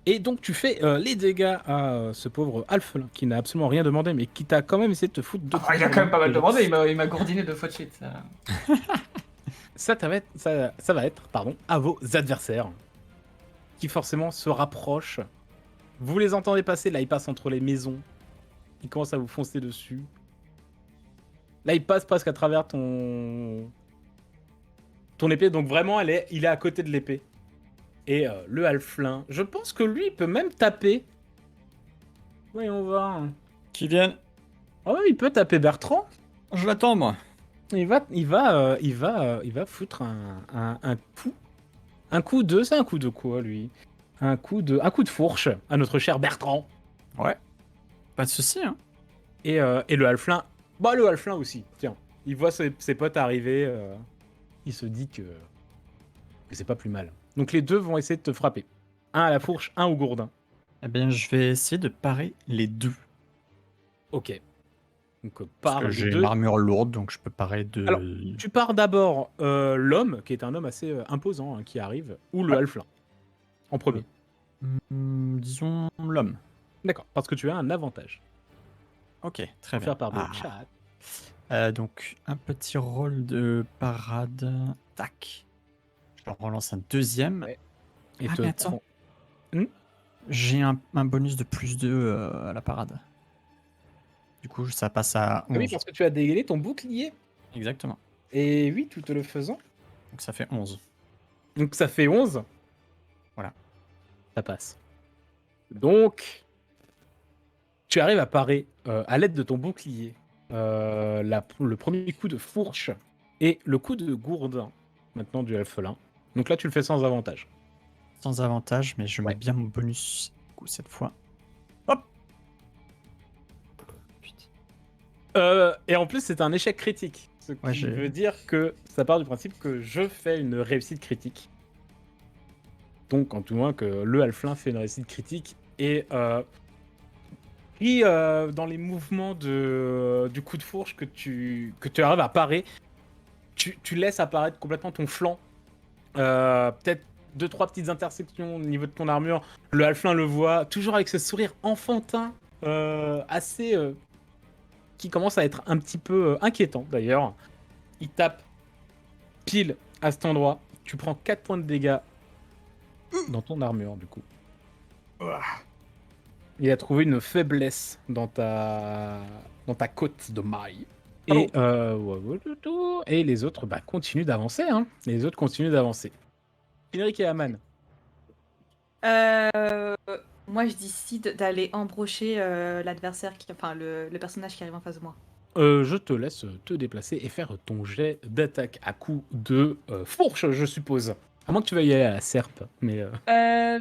Et donc tu fais les dégâts à ce pauvre Alphelin qui n'a absolument rien demandé mais qui t'a quand même essayé de te foutre de Ah, il a quand même pas mal demandé, il m'a gourdiné 2 fois de suite. Ça va être à vos adversaires qui forcément se rapprochent. Vous les entendez passer, là ils passent entre les maisons. Ils commencent à vous foncer dessus. Là il passe presque à travers ton épée, donc vraiment il est à côté de l'épée. Et le halflin, je pense que lui il peut même taper. Voyons voir. Qui viennent? Ah ouais, il peut taper Bertrand. Je l'attends, moi. Il va foutre un coup. Un coup de... C'est un coup de quoi, lui? Un coup de fourche à notre cher Bertrand. Ouais. Pas de souci, hein. Et le halflin... Bah, le halflin aussi, tiens. Il voit ses potes arriver. Il se dit que c'est pas plus mal. Donc les deux vont essayer de te frapper. Un à la fourche, un au gourdin. Eh bien, je vais essayer de parer les deux. Ok. Donc Parce par que les j'ai deux... une armure lourde, donc je peux parer de... Alors, tu pars d'abord l'homme, qui est un homme assez imposant, hein, qui arrive, ou le Ouais. halflin, en premier. disons l'homme. D'accord, parce que tu as un avantage. Ok, très bien. Faire par le Ah. chat. Donc, un petit rôle de parade. Tac. Je relance un deuxième. Ouais. Et Ah, mais attends. Hmm. J'ai un bonus de plus 2 à la parade. Du coup, ça passe à 11. Oui, parce que tu as dégainé ton bouclier. Exactement. Et oui, tout le faisant. Donc ça fait 11. Donc ça fait 11. Voilà. Ça passe. Donc, tu arrives à parer à l'aide de ton bouclier le premier coup de fourche et le coup de gourdin, maintenant du elfelin. Donc là, tu le fais sans avantage. Sans avantage, mais je mets Ouais. bien mon bonus du coup, cette fois. Hop. Putain. Et en plus, c'est un échec critique. Ce qui veut dire que ça part du principe que je fais une réussite critique. Donc, en tout moins, que le halflin fait une réussite critique. Et puis, dans les mouvements du coup de fourche que tu arrives à parer, tu laisses apparaître complètement ton flanc. Peut-être 2-3 petites intersections au niveau de ton armure. Le halflin le voit, toujours avec ce sourire enfantin, assez... qui commence à être un petit peu inquiétant, d'ailleurs. Il tape pile à cet endroit. Tu prends 4 points de dégâts dans ton armure, du coup. Il a trouvé une faiblesse dans ta côte de maille. Et, et les autres continuent d'avancer. Hein. Les autres continuent d'avancer. Finric et Aman. Moi, je décide d'aller embrocher l'adversaire, le personnage qui arrive en face de moi. Je te laisse te déplacer et faire ton jet d'attaque à coup de fourche, je suppose. À moins que tu veuilles y aller à la serpe, mais...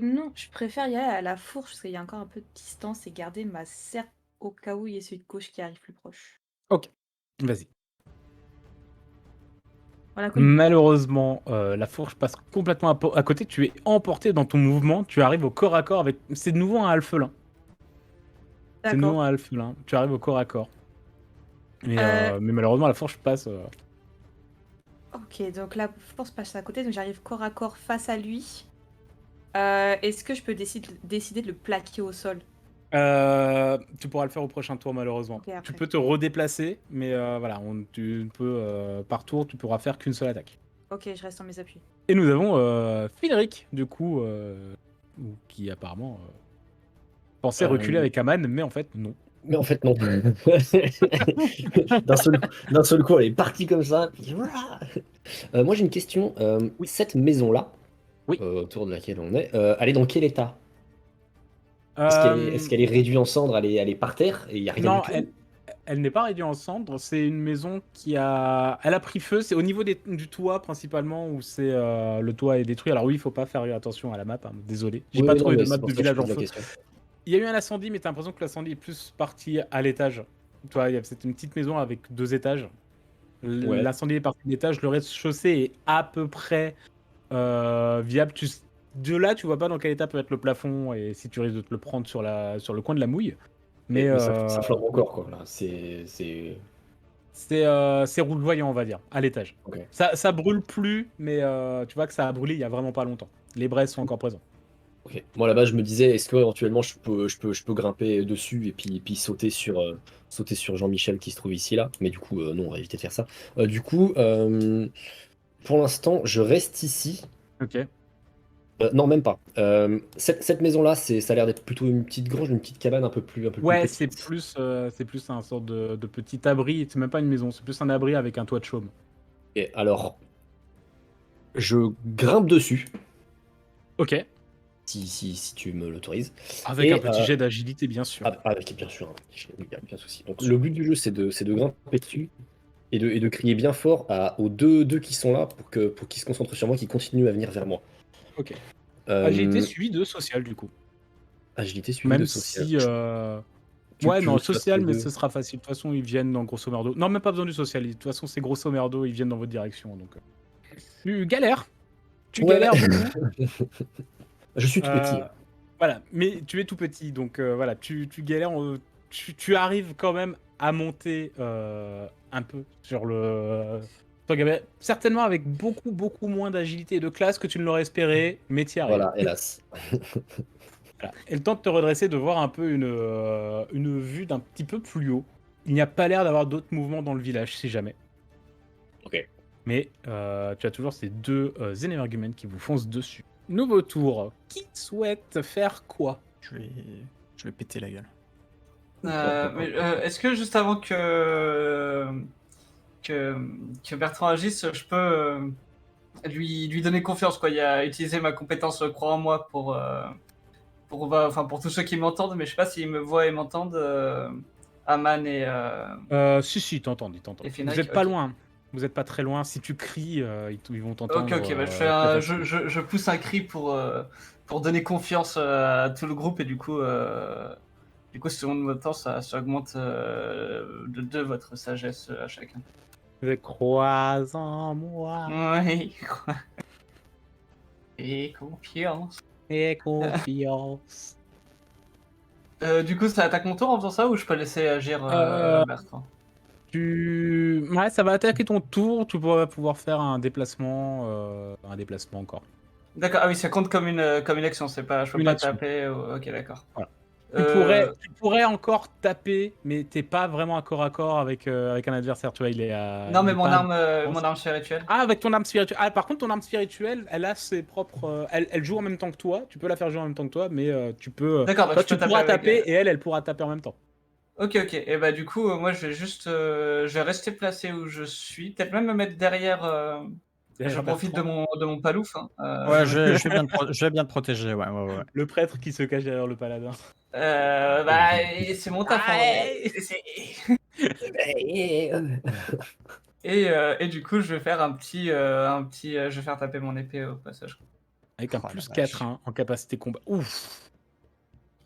Non, je préfère y aller à la fourche parce qu'il y a encore un peu de distance et garder ma serpe au cas où il y a celui de gauche qui arrive plus proche. Ok, vas-y. Voilà, cool. Malheureusement, la fourche passe complètement à côté. Tu es emporté dans ton mouvement. Tu arrives au corps à corps avec... C'est de nouveau un halfelin. C'est de nouveau un halfelin. Tu arrives au corps à corps. Mais malheureusement, la fourche passe... Ok, donc la force passe à côté, donc j'arrive corps à corps face à lui. Est-ce que je peux décider de le plaquer au sol? Tu pourras le faire au prochain tour malheureusement. Ok, après. Tu peux te redéplacer, mais voilà, tu peux par tour, tu pourras faire qu'une seule attaque. Ok, je reste dans mes appuis. Et nous avons Frédéric, du coup, qui apparemment pensait reculer Euh, avec Aman, mais en fait non. Mais en fait, non. D'un seul coup, elle est partie comme ça. Puis voilà. Moi, j'ai une question. Oui. Cette maison-là, Oui. autour de laquelle on est, elle est dans quel état? Est-ce Euh, qu'elle est réduite en cendres, elle est par terre et il n'y a rien du non, tout? elle n'est pas réduite en cendres. C'est une maison elle a pris feu. C'est au niveau du toit principalement où le toit est détruit. Alors oui, il faut pas faire attention à la map. Hein, désolé, j'ai Oui, pas non, trouvé de mais map c'est pour de ça que je village en pose la feu. question. Il y a eu un incendie, mais t'as l'impression que l'incendie est plus parti à l'étage. Tu vois, c'était une petite maison avec 2 étages. Ouais. L'incendie est parti d'étage. Le rez-de-chaussée est à peu près viable. De là, tu vois pas dans quel état peut être le plafond et si tu risques de te le prendre sur le coin de la mouille. Mais Mais ça flambe encore, quoi. Là, c'est rougeoyant, on va dire, à l'étage. ok. Ça brûle plus, mais tu vois que ça a brûlé il y a vraiment pas longtemps. Les braises sont encore présentes. Ok. Moi là-bas, je me disais, est-ce que éventuellement je peux grimper dessus et puis sauter sur Jean-Michel qui se trouve ici là. Mais du coup, non, on va éviter de faire ça. Du coup, pour l'instant, je reste ici. Ok. Non, même pas. Cette maison-là, ça a l'air d'être plutôt une petite grange, une petite cabane un peu plus Ouais, petite. c'est plus un sorte de petit abri. C'est même pas une maison, c'est plus un abri avec un toit de chaume. Et alors, je grimpe dessus, Ok. si tu me l'autorises. Avec un Et petit jet d'agilité, bien sûr. avec bien sûr, il n'y a aucun souci. Donc le but du jeu, c'est de grimper dessus et de crier bien fort aux deux qui sont là pour qu'ils se concentrent sur moi, qu'ils continuent à venir vers moi. Ok. Agilité Euh, suivi de social, du coup. Agilité suivie de Même social. si. Ouais, Tu non, veux que je fasse social, les mais deux? ce sera facile. De toute façon, ils viennent dans grosso merdo. Non, même pas besoin du social. De toute façon, c'est grosso merdo, ils viennent dans votre direction. Donc, tu galères. Tu Ouais, galères beaucoup. je suis tout petit. Euh, voilà, mais tu es tout petit, donc voilà, tu galères. Tu arrives quand même à monter un peu sur ton gabarit. Certainement avec beaucoup, beaucoup moins d'agilité et de classe que tu ne l'aurais espéré, mais tu y arrives. Voilà, hélas. Voilà. Et le temps de te redresser, de voir un peu une vue d'un petit peu plus haut. Il n'y a pas l'air d'avoir d'autres mouvements dans le village, si jamais. Ok. Mais tu as toujours ces deux énergumènes qui vous foncent dessus. Nouveau tour. Qui souhaite faire quoi? Je vais péter la gueule. Est-ce que juste avant que Bertrand agisse, je peux lui donner confiance, quoi. Il a utilisé ma compétence croire en moi pour tous ceux qui m'entendent, mais je sais pas s'ils me voient et m'entendent, Aman Si, ils t'entendent, ils t'entendent. et Vous Finrek. êtes pas Ok. loin. Vous êtes pas très loin. Si tu cries, ils vont Ok, t'entendre ok, bah, très facilement. je pousse un cri pour donner confiance à tout le groupe et du coup si tout le monde m'entend, ça augmente de 2 votre sagesse à chacun. Je crois en moi Oui, et confiance. et confiance. Du coup, ça attaque mon tour en faisant ça ou je peux laisser agir Bertrand? Ouais, ça va attaquer ton tour. Tu vas pouvoir faire un déplacement encore. D'accord, ah oui, ça compte comme une action, c'est pas, je peux Une pas action. taper. Ok, d'accord. Voilà. Euh, Tu pourrais encore taper, mais t'es pas vraiment à corps avec un adversaire. Tu vois, Non, il mais est pas. mon arme spirituelle. Ah, avec ton arme spirituelle. Ah, par contre, ton arme spirituelle, elle a ses propres. Elle joue en même temps que toi. Tu peux la faire jouer en même temps que toi, mais tu peux. D'accord, donc Toi, je peux tu taper pourras avec. taper et elle pourra taper en même temps. Ok, ok. Et bah du coup, moi je vais juste, je vais rester placé où je suis. Peut-être même me mettre derrière. Je profite Bertrand. de mon palouf. Hein. Ouais, je vais bien te protéger, ouais, ouais, ouais. Le prêtre qui se cache derrière le paladin. Bah, c'est mon taf. Hein. Et du coup, je vais faire je vais faire taper mon épée au passage. Avec un Oh la plus vache. 4 hein, en capacité combat. Ouf.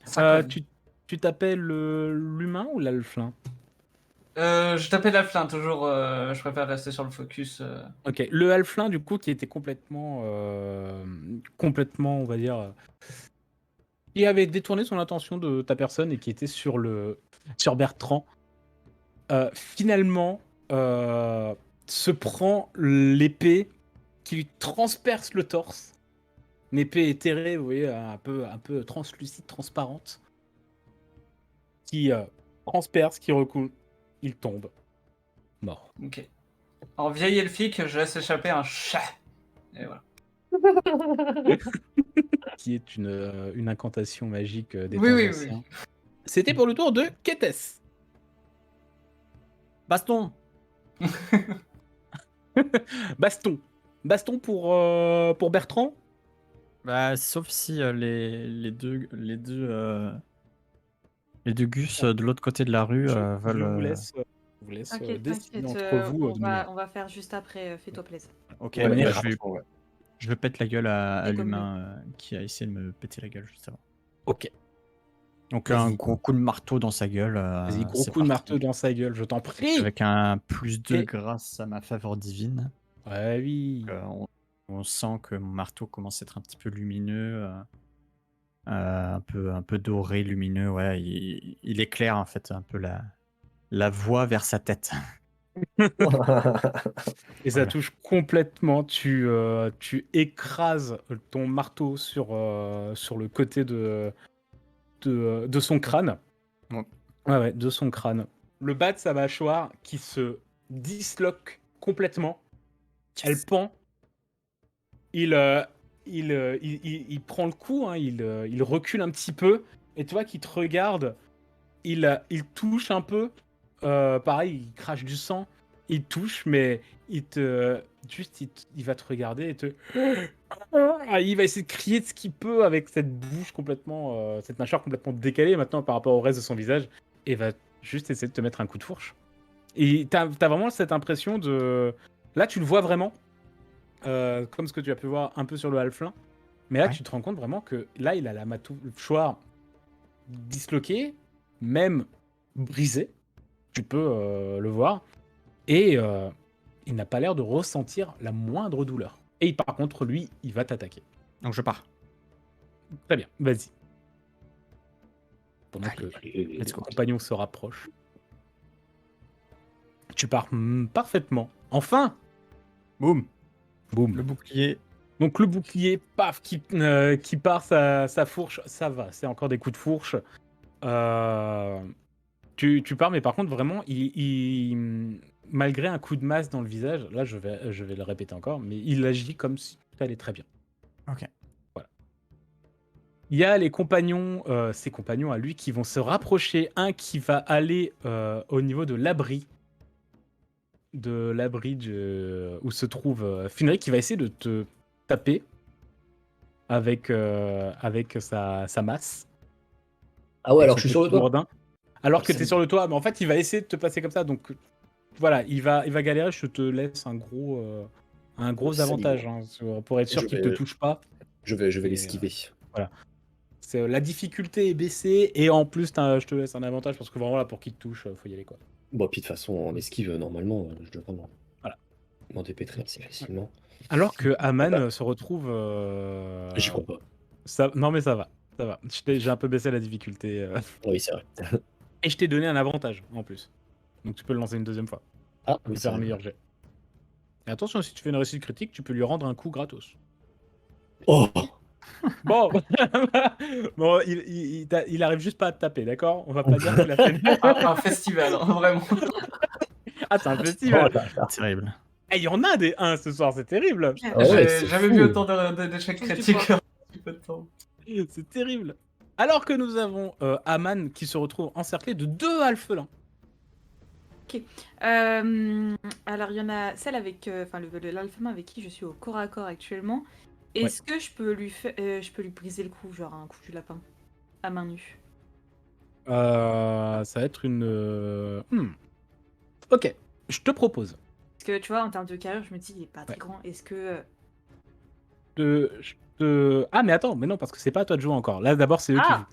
5. Tu t'appelles l'humain ou l'alflin? Je tapais la flin, toujours. Je préfère rester sur le focus. Ok, le halflin du coup qui était complètement, on va dire, qui avait détourné son attention de ta personne et qui était sur Bertrand, finalement se prend l'épée qui lui transperce le torse Une épée éthérée, vous voyez, un peu translucide, transparente, qui transperce, qui recoule. Il tombe, mort. Ok. En vieil elfique, je laisse échapper un chat. Et voilà. Qui est une incantation magique des Oui, temps oui, anciens. oui. C'était pour le tour de Kétès. Baston. Baston. Baston pour Bertrand. Bah, sauf si les deux gus de l'autre côté de la rue Je veulent. vous laisse T'inquiète, décider t'inquiète, entre vous de manière. on va faire juste après, fais-toi plaisir. Ok, Ouais, bah, manière franchement, ouais. je pète la gueule à Et comme l'humain qui a essayé de me péter la gueule juste avant. Ok. Donc Vas-y. un gros coup de marteau dans sa gueule. Vas-y, gros c'est coup de parti. marteau dans sa gueule, je t'en prie. Avec un +2 Et- grâce à ma faveur divine. Ouais, oui. On sent que mon marteau commence à être un petit peu lumineux, un peu doré, lumineux. Ouais, il éclaire en fait un peu la voie vers sa tête. Et ça Voilà. touche complètement. Tu écrases ton marteau sur le côté de son crâne. Ouais. Ouais, de son crâne. Le bas de sa mâchoire qui se disloque complètement. Elle pend. Il prend le coup, hein, il recule un petit peu. Et tu vois qu'il te regarde. Il touche un peu. Pareil, il crache du sang. Il touche, mais il va te regarder et te. Il va essayer de crier de ce qu'il peut avec cette bouche complètement, cette mâchoire complètement décalée maintenant par rapport au reste de son visage, et va juste essayer de te mettre un coup de fourche. Et t'as vraiment cette impression de. Là, tu le vois vraiment, comme ce que tu as pu voir un peu sur le halflin, mais là, Ouais. tu te rends compte vraiment que là, il a la mâchoire disloquée, même brisée. Tu peux le voir. Et il n'a pas l'air de ressentir la moindre douleur. Et par contre, lui, il va t'attaquer. Donc je pars. Très bien, vas-y. Pendant Allez, que let's ton go. compagnon se rapproche. Tu pars parfaitement. Enfin. Boum. Boum. Le bouclier. Donc le bouclier, paf, qui part sa fourche. Ça va, c'est encore des coups de fourche. Tu pars, mais par contre, vraiment, malgré un coup de masse dans le visage, là, je vais le répéter encore, mais il agit comme si tout allait très bien. Ok. Voilà. Il y a les compagnons, ses compagnons à lui, qui vont se rapprocher. Un qui va aller au niveau de l'abri. Où se trouve Finric, qui va essayer de te taper avec sa masse. Ah ouais, Avec alors son je suis sur le petit toit. gourdin. Alors que C'est tu es sur le toit, mais en fait, il va essayer de te passer comme ça. Donc voilà, il va galérer. Je te laisse un gros avantage hein, pour être sûr Je qu'il te vais, touche pas. je vais Et, l'esquiver. Voilà. La difficulté est baissée et en plus, je te laisse un avantage parce que vraiment là, pour qu'il te touche, faut y aller quoi. Bon, puis de toute façon, en esquive, normalement, je devrais Voilà. m'en dépêtrer assez facilement. Alors que Aman Bah. se retrouve. J'y crois pas. Non, mais ça va. Ça va. J'ai un peu baissé la difficulté. Oui, c'est vrai. Et je t'ai donné un avantage en plus. Donc tu peux le lancer une deuxième fois. Ah, Tu oui, peux c'est faire un vrai. meilleur jet. Et attention, si tu fais une réussite critique, tu peux lui rendre un coup gratos. Oh Bon, bon il arrive juste pas à te taper, d'accord? On va pas dire qu'il a fait. Un festival, hein, vraiment. Ah, c'est un Oh festival. là là. Terrible. Eh, il y en a des 1 ce soir, c'est terrible. Ah ouais, J'ai c'est jamais fou. vu autant d'échecs Touche du critiques bois. en si peu de temps. C'est terrible. Alors que nous avons Aman qui se retrouve encerclé de 2 alphelins. Alors, il y en a celle avec, enfin, l'alphelin avec qui je suis au corps à corps actuellement. Est-ce que je peux lui briser le cou, genre un coup du lapin, à main nue? Ça va être une. Ok, je te propose. Parce que tu vois, en termes de carrure, je me dis, il est pas très grand. Est-ce que. Ah, mais attends, mais non, parce que c'est pas à toi de jouer encore. Là, d'abord, c'est eux qui jouent.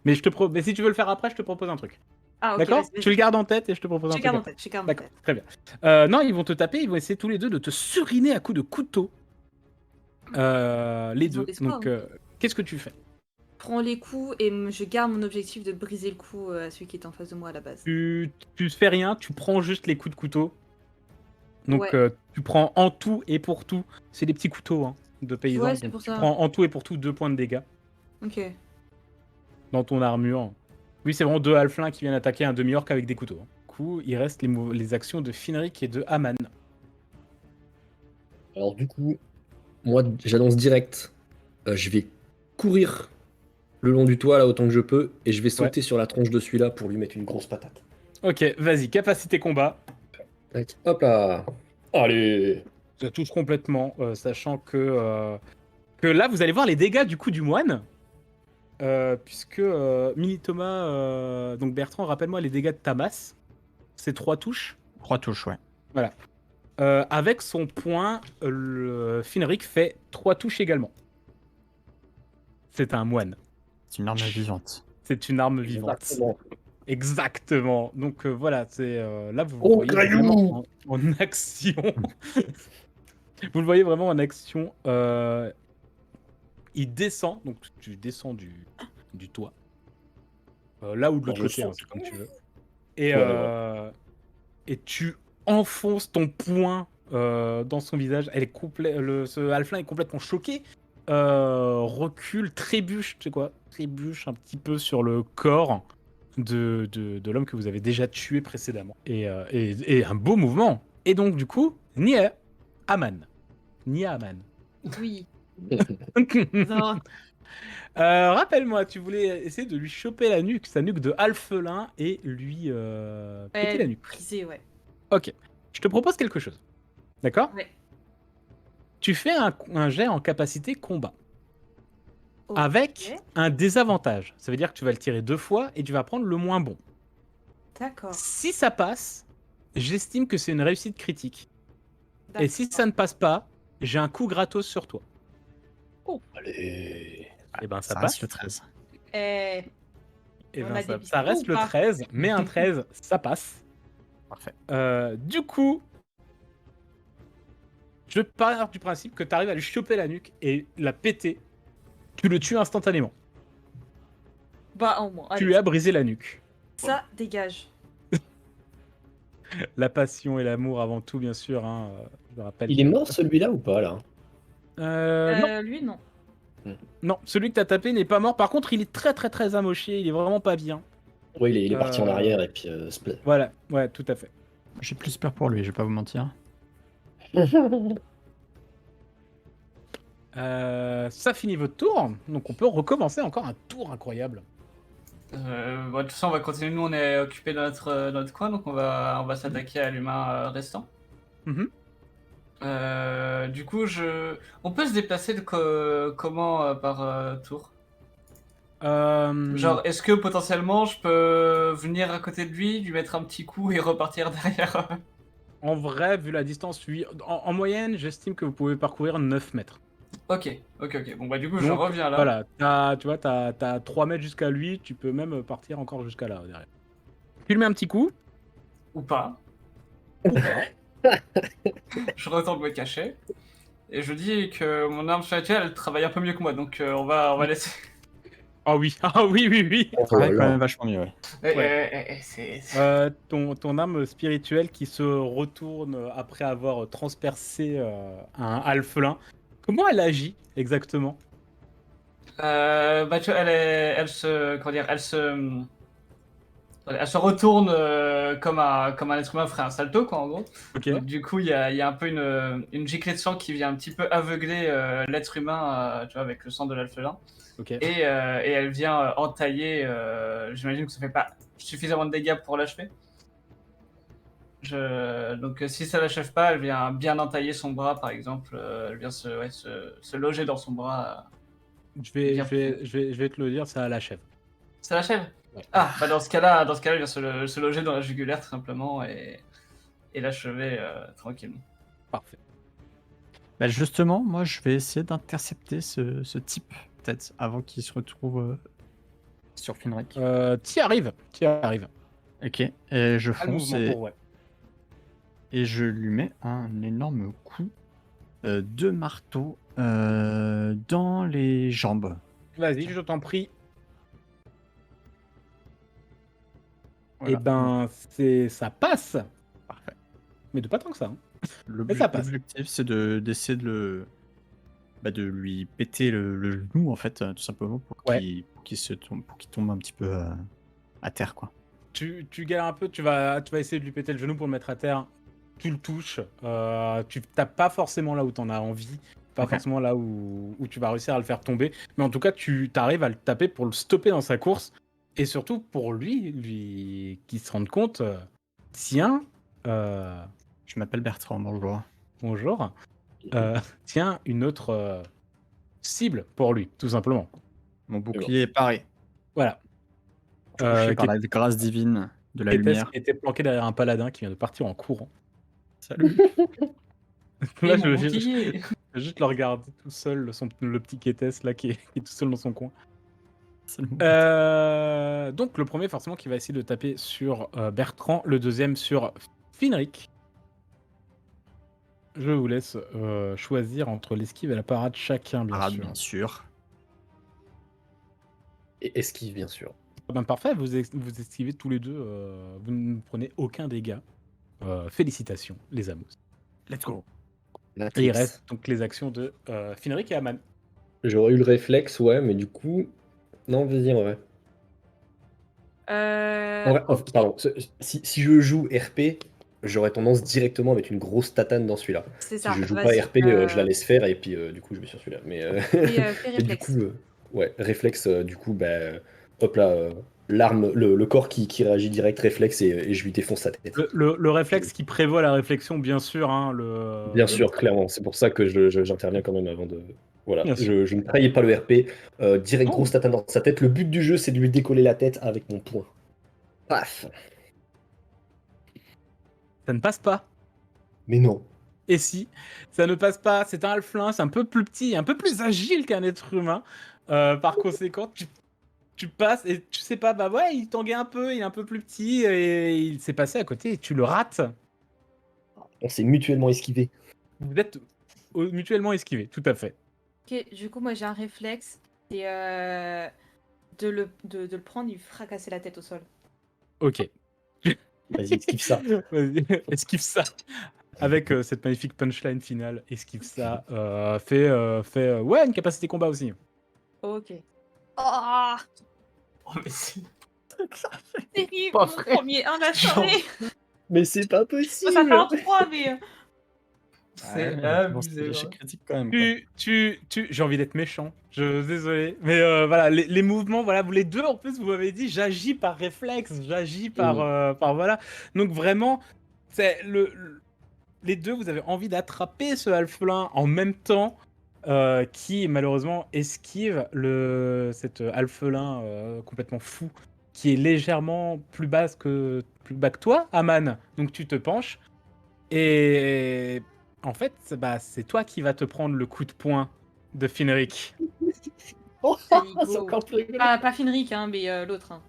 Mais mais si tu veux le faire après, je te propose un truc. Ah, ok, D'accord? vas-y. Tu le gardes en tête et je te propose un Je truc. garde en après. tête, je garde en D'accord, tête. très bien. Non, ils vont te taper, ils vont essayer tous les deux de te suriner à coups de couteau. Les Ils ont deux. l'espoir, Donc, hein. qu'est-ce que tu fais? Prends les coups et je garde mon objectif de briser le cou à celui qui est en face de moi à la base. Tu fais rien, tu prends juste les coups de couteau. Donc, Ouais. tu prends en tout et pour tout. C'est des petits couteaux, hein. de paysan. Ouais, c'est donc pour tu ça. prends en tout et pour tout 2 points de dégâts Ok. dans ton armure. Oui, c'est vraiment 2 halflins qui viennent attaquer un demi-orc avec des couteaux. Du coup, il reste les actions de Finric et de Aman. Alors du coup, moi j'annonce direct, je vais courir le long du toit là autant que je peux et je vais Ouais. sauter sur la tronche de celui-là pour lui mettre une grosse patate. Ok, vas-y, capacité combat. Tac, hop là. Allez. Ça touche complètement, sachant que là, vous allez voir les dégâts du coup du moine. Puisque Mini Thomas, donc Bertrand, rappelle-moi les dégâts de ta masse. C'est 3 touches. 3 touches, ouais. Voilà. Avec son point, le Finric fait 3 touches également. C'est un moine. C'est une arme vivante. C'est une arme vivante. Exactement. Exactement. Donc voilà, c'est là vous le Oh, voyez caillou vraiment en action. Vous le voyez vraiment en action. Il descend, donc tu descends du toit. Là ou de l'autre Alors, je côté, hein, saute. c'est comme tu veux. Et, Ouais, et tu enfonces ton poing dans son visage. Elle est ce halfling est complètement choqué. Recule, trébuche, tu sais quoi, trébuche un petit peu sur le corps de l'homme que vous avez déjà tué précédemment. Et un beau mouvement. Et donc, du coup, Nia Aman. Nia Aman. Oui. Non. Rappelle-moi, tu voulais essayer de lui choper la nuque, sa nuque de alphelin, et lui péter la nuque. Brisé, ouais. Ok. Je te propose quelque chose. D'accord? Ouais. Tu fais un jet en capacité combat. Ok. Avec un désavantage. Ça veut dire que tu vas le tirer 2 fois et tu vas prendre le moins bon. D'accord. Si ça passe, j'estime que c'est une réussite critique. Et si ça ne passe pas, j'ai un coup gratos sur toi. Allez. Et ben ça Ça passe. reste le 13. Eh, Et on ben a ça, des ça reste bisous ou le pas 13, mais un 13, ça passe. Parfait. Du coup, je pars du principe que tu arrives à lui choper la nuque et la péter. Tu le tues instantanément. Bah, au moins. Tu Allez, lui as brisé la nuque. ça dégage. La passion et l'amour avant tout, bien sûr. Hein, je rappelle. Il est mort celui-là ou pas là? Non, Lui, non. non, celui que t'as tapé n'est pas mort. Par contre, il est très très très amoché. Il est vraiment pas bien. Oui, il est parti en Euh, arrière et puis Voilà, ouais, tout à fait. J'ai plus peur pour lui, je vais pas vous mentir. Ça finit votre tour. Donc on peut recommencer encore un tour incroyable. Bon, de toute façon, on va continuer. Nous, on est occupé dans notre coin, donc on va s'attaquer à l'humain restant. Mhm. Du coup, on peut se déplacer comment par tour? Genre, est-ce que potentiellement je peux venir à côté de lui, lui mettre un petit coup et repartir derrière? En vrai, vu la distance, en moyenne, j'estime que vous pouvez parcourir 9 mètres. Ok. Bon, bah, du coup, je Donc, reviens là. voilà, tu vois, t'as 3 mètres jusqu'à lui, tu peux même partir encore jusqu'à là, derrière. Tu lui mets un petit coup. Ou pas. Je retourne me cacher. Et je dis que mon arme spirituelle, elle travaille un peu mieux que moi, donc on va laisser. Ah oui, ah oui, oui, oui. Oh Ouais, là quand là. même vachement mieux, ouais. C'est. Ton âme spirituelle qui se retourne après avoir transpercé un alphelin. Comment elle agit exactement? Bah, tu vois, elle se. Comment dire? Elle se retourne comme un être humain ferait un salto, quoi, en gros. Ok. Donc, du coup, il y a un peu une giclée de sang qui vient un petit peu aveugler l'être humain, tu vois, avec le sang de l'alphelin. Ok. Et elle vient entailler. J'imagine que ça fait pas suffisamment de dégâts pour l'achever. Donc, si ça l'achève pas, elle vient bien entailler son bras, par exemple. Elle vient se loger dans son bras. Je vais te le dire, ça l'achève. Ça l'achève? Ouais. Ah, bah dans ce cas-là, elle vient se loger dans la jugulaire, tout simplement, et l'achever tranquillement. Parfait. Bah justement, moi je vais essayer d'intercepter ce type, peut-être, avant qu'il se retrouve sur Finrek. T'y arrives. Ok, et je Pas le fonce mouvement pour ouais. et je lui mets un énorme coup de marteau dans les jambes. Vas-y, je t'en prie. Voilà. Et ben, ça passe. Parfait. Mais de pas tant que ça. Hein. Mais ça passe. L'objectif, c'est d'essayer de de lui péter le genou, en fait, tout simplement, pour Ouais. qu'il tombe un petit peu à terre, quoi. Tu galères un peu, tu vas essayer de lui péter le genou pour le mettre à terre. Tu le touches. Tu tapes pas forcément là où t'en as envie. Pas Ok. forcément là où tu vas réussir à le faire tomber. Mais en tout cas, tu arrives à le taper pour le stopper dans sa course. Et surtout pour lui qui se rende compte. Tiens, euh, Je m'appelle Bertrand, bonjour. bonjour. Tiens, une autre cible pour lui, tout simplement. Mon bouclier est paré, Voilà. touché Qui par la grâce divine de la lumière. était planqué derrière un paladin qui vient de partir en courant. Salut. Là, Et mon je bouclier. juste le regarde tout seul, le petit Kétès là qui est tout seul dans son coin. C'est le mot. Donc le premier forcément qui va essayer de taper sur Bertrand, le deuxième sur Finric. Je vous laisse choisir entre l'esquive et la parade chacun, bien Parade, sûr. bien sûr. Et esquive, bien sûr. Ben, parfait, vous esquivez tous les deux, vous ne prenez aucun dégât. Félicitations, les amos. Let's go. Et il reste donc les actions de Finric et Aman. J'aurais eu le réflexe, ouais, mais du coup. Non, vas-y, en vrai. En vrai, Ok. pardon. Si je joue RP, j'aurais tendance directement à mettre une grosse tatane dans celui-là. C'est Si ça, je joue pas vas-y. RP, je la laisse faire et puis du coup je vais sur celui-là. Mais, Fais mais du réflexe. coup, ouais, réflexe, du coup, bah, hop là, l'arme, le corps qui réagit direct, réflexe et je lui défonce sa tête. Le réflexe qui prévoit la réflexion, bien sûr. Hein, Bien sûr, clairement. C'est pour ça que j'interviens quand même avant de. Voilà, Bien sûr. je ne trahis pas le RP. Direct, Oh. grosse tatane dans sa tête. Le but du jeu, c'est de lui décoller la tête avec mon poing. Paf. Ça ne passe pas. Mais non. Et si, ça ne passe pas, c'est un halflin, c'est un peu plus petit, un peu plus agile qu'un être humain. Par conséquent, tu passes et tu sais pas, bah ouais, il tanguait un peu, il est un peu plus petit et il s'est passé à côté et tu le rates. On s'est mutuellement esquivé. Vous êtes mutuellement esquivés, tout à fait. Ok, du coup, moi j'ai un réflexe. C'est de le prendre et lui fracasser la tête au sol. Ok. Vas-y, esquive ça. Vas-y, esquive ça. Avec cette magnifique punchline finale, esquive ça. Ouais, une capacité combat aussi. Ok. Oh, Oh, mais c'est. terrible, Pas mon vrai. premier 1 acharné. Mais c'est pas Ça possible. fait un 3, mais... C'est Bon, c'est abusé. l'échec Ouais. critique quand même. Quoi. J'ai envie d'être méchant. Désolé, mais voilà, les mouvements, voilà, vous les deux en plus, vous m'avez dit, j'agis par réflexe, j'agis par voilà. Donc vraiment, c'est les deux, vous avez envie d'attraper ce halflin en même temps, qui malheureusement esquive cet halflin complètement fou, qui est légèrement plus bas que toi, Aman. Donc tu te penches et en fait, bah, c'est toi qui vas te prendre le coup de poing de Finric. Oh, C'est c'est encore plus rigolo. pas Finric, hein, mais l'autre. Hein.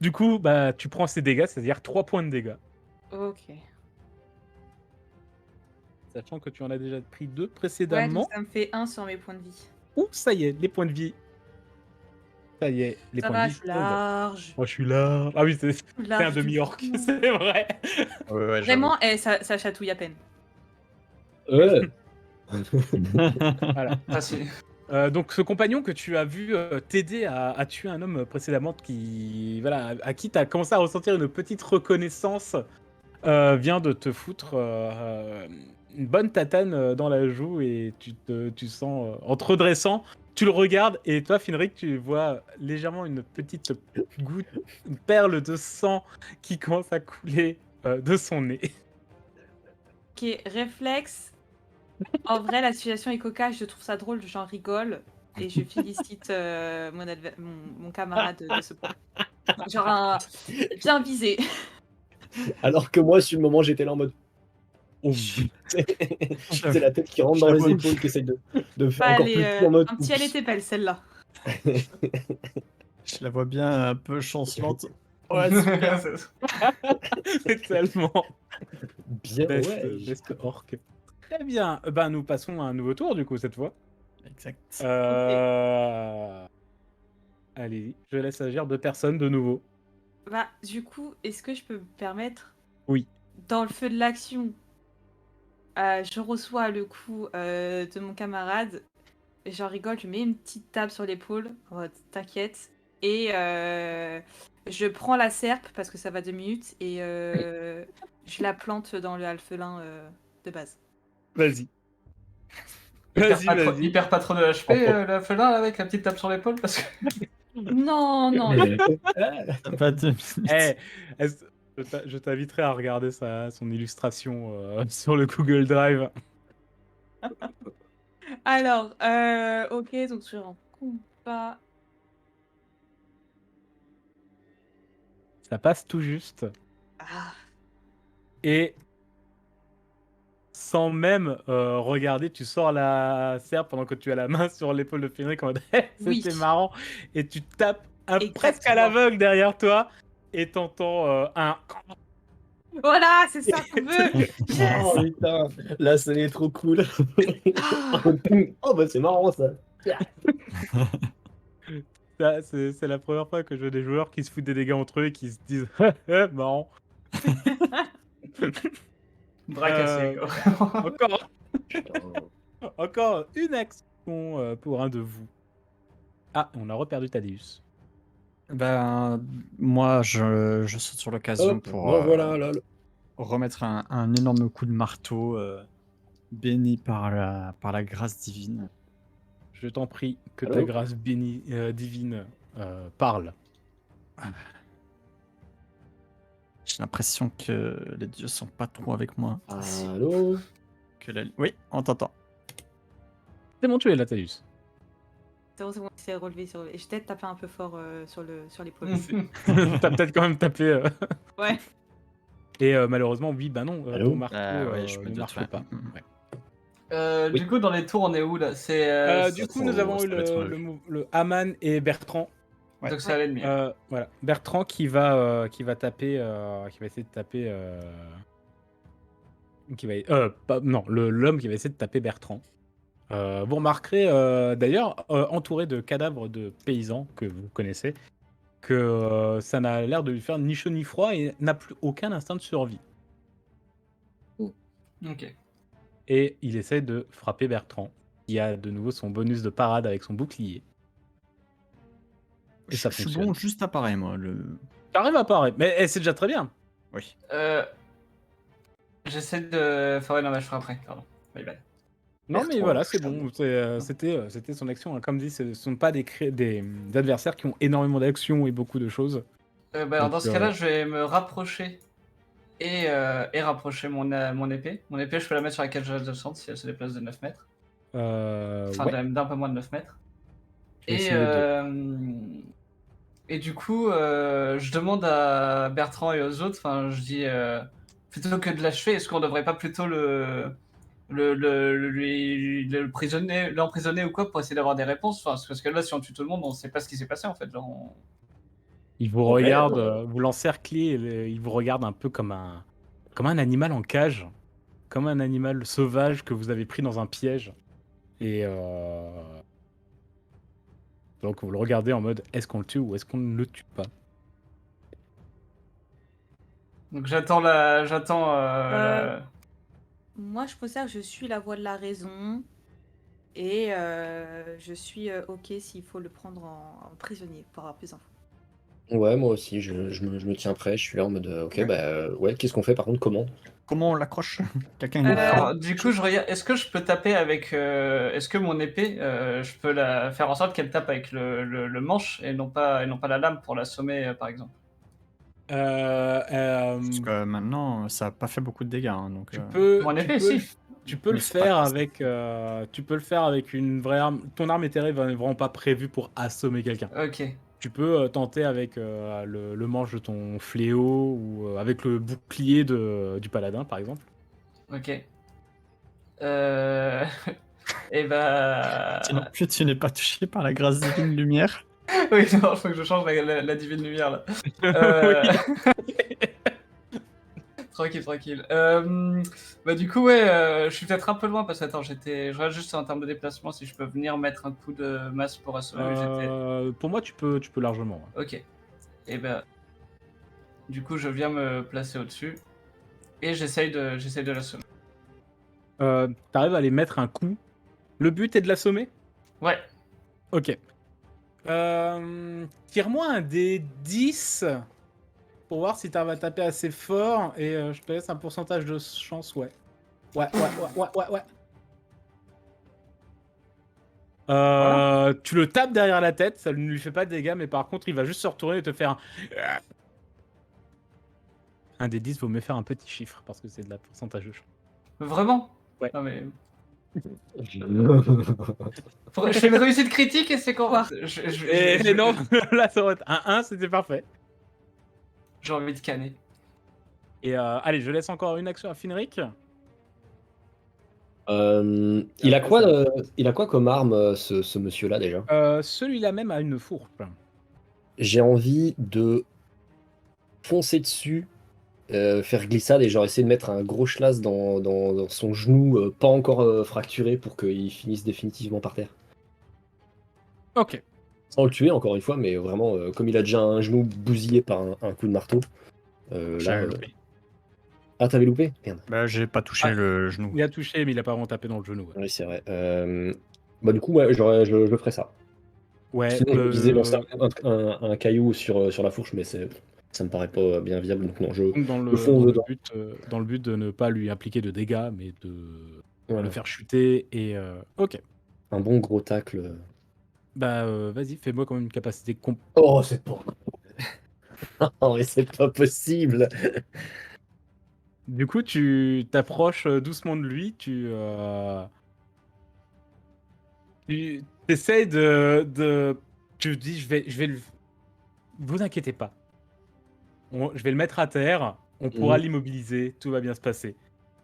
Du coup, bah, tu prends ses dégâts, c'est-à-dire 3 points de dégâts. Ok. Sachant que tu en as déjà pris 2 Ouais, donc précédemment. ça me fait 1 sur mes points de vie. Ouh, ça y est, les points de vie. Ça y est, les Ça points va, de je vie. suis large. Moi, je suis là. Ah oui, c'est Large un du demi-orc, front. c'est vrai. Ouais, Vraiment, ça chatouille à peine. Ouais. Voilà. Facile. Donc, ce compagnon que tu as vu t'aider à tuer un homme précédemment, voilà, à qui tu as commencé à ressentir une petite reconnaissance, vient de te foutre une bonne tatane dans la joue et tu sens, en te redressant, tu le regardes et toi, Finric, tu vois légèrement une petite goutte, une perle de sang qui commence à couler de son nez. Ok, réflexe. En vrai, la situation est cocasse, je trouve ça drôle, j'en rigole. Et je félicite mon camarade de ce point. Genre, bien visé. Alors que moi, sur le moment, j'étais là en mode. Oh, C'est la tête qui rentre dans les épaules, qui essaye de faire encore plus de en mode. Un petit elle était belle, celle-là. Je la vois bien un peu chancelante. Ouais, Ouais, c'est tellement Bien, best, ouais. best orc. Très bien. Ben, nous passons à un nouveau tour, du coup, cette fois. exact. Allez-y, je laisse agir 2 personnes de nouveau. Bah, du coup, est-ce que je peux me permettre, Oui. dans le feu de l'action, Je reçois le coup de mon camarade. J'en rigole, je mets une petite tape sur l'épaule. En mode, t'inquiète. Et je prends la serpe parce que ça va 2 minutes et je la plante dans le alphelin de base. Vas-y. Vas-y, vas-y. Hyper patron de HP, la felin avec la petite tape sur l'épaule parce que. Non, non. Pas 2 minutes. Eh, je t'inviterai à regarder son illustration sur le Google Drive. Alors, ok, donc je suis en combat. Ça passe tout juste. Ah, Et sans même regarder, tu sors la serpe pendant que tu as la main sur l'épaule de Fenric en mode Oui. c'était marrant. Et tu tapes presque à Exactement. l'aveugle derrière toi. Et t'entends un. voilà, c'est ça qu'on veut. Yes. Oh putain, là c'est trop cool. Ah. Oh bah c'est marrant ça. C'est la première fois que je vois des joueurs qui se foutent des dégâts entre eux et qui se disent marrant. Bras cassé, quoi. Encore, Putain. encore une action pour un de vous. Ah, on a reperdu Thaddeus. Ben, moi, je saute sur l'occasion Hop, pour bon voilà, là. remettre un énorme coup de marteau, béni par la grâce divine. Je t'en prie que ta Allô grâce bénie, divine parle. J'ai l'impression que les dieux sont pas trop avec moi. Allô. Oui, on t'entend. C'est bon, tu es là, Thaddeus. C'est bon, c'est relevé. Et j'ai peut-être tapé un peu fort sur l'épaule. T'as peut-être quand même tapé. Ouais. Et malheureusement, oui, bah non, Allô ton marteau ouais, je me ne doute, marche ouais. pas. Mhm. Ouais. Oui. Du coup, dans les tours, on est où là? Du coup, nous avons eu le Haman et Bertrand. Ouais. Donc c'est à l'ennemi. Voilà, Bertrand qui va taper, qui va essayer de taper, non, l'homme qui va essayer de taper Bertrand. Vous remarquerez d'ailleurs, entouré de cadavres de paysans que vous connaissez, que ça n'a l'air de lui faire ni chaud ni froid et n'a plus aucun instinct de survie. Ok. Et il essaie de frapper Bertrand, qui a de nouveau son bonus de parade avec son bouclier. Et ça Je suis fonctionne. bon juste à pareil, moi. T'arrives à parer, mais c'est déjà très bien. Oui. J'essaie de. Enfin, ouais, non, mais je ferai après. Pardon. Bye bye. Non, mais Bertrand, voilà, c'est putain. bon. C'était son action. Hein. Comme dit, ce ne sont pas des adversaires qui ont énormément d'actions et beaucoup de choses. Alors, dans Donc, ce cas-là, je vais me rapprocher et rapprocher mon épée. Mon épée, je peux la mettre sur la cage de descente si elle se déplace de 9 mètres. Enfin, ouais, d'un peu moins de 9 mètres. je vais Et, essayer de... et du coup, je demande à Bertrand et aux autres, enfin, je dis, plutôt que de l'achever, est-ce qu'on devrait pas plutôt l'emprisonner ou quoi pour essayer d'avoir des réponses? Enfin, parce que là, si on tue tout le monde, on sait pas ce qui s'est passé en fait. Genre, Il vous Ouais, regarde, ouais. vous l'encerclez, et il vous regarde un peu comme un animal en cage, comme un animal sauvage que vous avez pris dans un piège. Et donc vous le regardez en mode est-ce qu'on le tue ou est-ce qu'on ne le tue pas? Donc j'attends Moi, je considère que je suis la voix de la raison. Et je suis ok s'il faut le prendre en prisonnier pour avoir plus d'infos. Ouais, moi aussi, je me tiens prêt, je suis là en mode ok, bah ouais, qu'est-ce qu'on fait par contre, comment? Comment on l'accroche? Quelqu'un nous Alors, du coup, je regarde. Est-ce que je peux taper avec. Est-ce que mon épée, je peux la faire en sorte qu'elle tape avec le manche et non pas la lame pour l'assommer, par exemple? Parce que maintenant, ça a pas fait beaucoup de dégâts. Hein, donc, Mon épée, si. Tu peux le Mais c'est pas faire classique. avec, tu peux le faire avec une vraie arme. Ton arme éthérée n'est vraiment pas prévue pour assommer quelqu'un. Ok. Tu peux tenter avec le manche de ton fléau ou avec le bouclier du paladin, par exemple. Ok. Et bah. Sinon, que tu n'es pas touché par la grâce divine lumière. Oui, non, faut que je change la divine lumière là. Tranquille, tranquille. Bah du coup ouais, je suis peut-être un peu loin parce que attends, je regarde juste en termes de déplacement si je peux venir mettre un coup de masse pour assommer. Mais j'étais. Pour moi, tu peux largement. Ouais. Ok. Et bah du coup je viens me placer au-dessus et j'essaye de l'assommer. T'arrives à les mettre un coup. Le but est de l'assommer? Ouais. Ok. Tire-moi un des 10 pour voir si t'arrives à taper assez fort et je te laisse un pourcentage de chance, ouais. Ouais. Tu le tapes derrière la tête, ça ne lui fait pas de dégâts, mais par contre, il va juste se retourner et te faire un des 10 vaut mieux faire un petit chiffre parce que c'est de la pourcentage de chance. Vraiment? Ouais. Non mais. Je fais une réussite critique et c'est quand. Quoi Et non, là, ça aurait été un 1, c'était parfait. J'ai envie de canner. Et allez, je laisse encore une action à Finric. Il a quoi comme arme, ce monsieur-là, déjà? Celui-là même a une fourche. J'ai envie de foncer dessus, faire glissade et genre essayer de mettre un gros schlass dans son genou pas encore fracturé pour qu'il finisse définitivement par terre. Ok. Sans le tuer, encore une fois, mais vraiment, comme il a déjà un genou bousillé par un coup de marteau. Là, J'avais loupé. Ah, t'avais loupé? Merde. Bah, j'ai pas touché Ah, le genou. Il a touché, mais il a pas vraiment tapé dans le genou. Ouais, Oui, c'est vrai. Bah, du coup, ouais, je ferais ça. ouais Sinon, je me disais lancer un caillou sur la fourche, mais ça me paraît pas bien viable, donc non, je donc fonce dedans. dans le but de ne pas lui appliquer de dégâts, mais de Voilà. le faire chuter. Et ok. Un bon gros tacle. Bah, vas-y, fais-moi quand même une capacité comp. Oh, c'est pas. Oh, mais c'est pas possible. Du coup, tu t'approches doucement de lui, tu essayes tu te dis, je vais le... Vous inquiétez pas. Je vais le mettre à terre, on pourra Mhm. l'immobiliser, tout va bien se passer.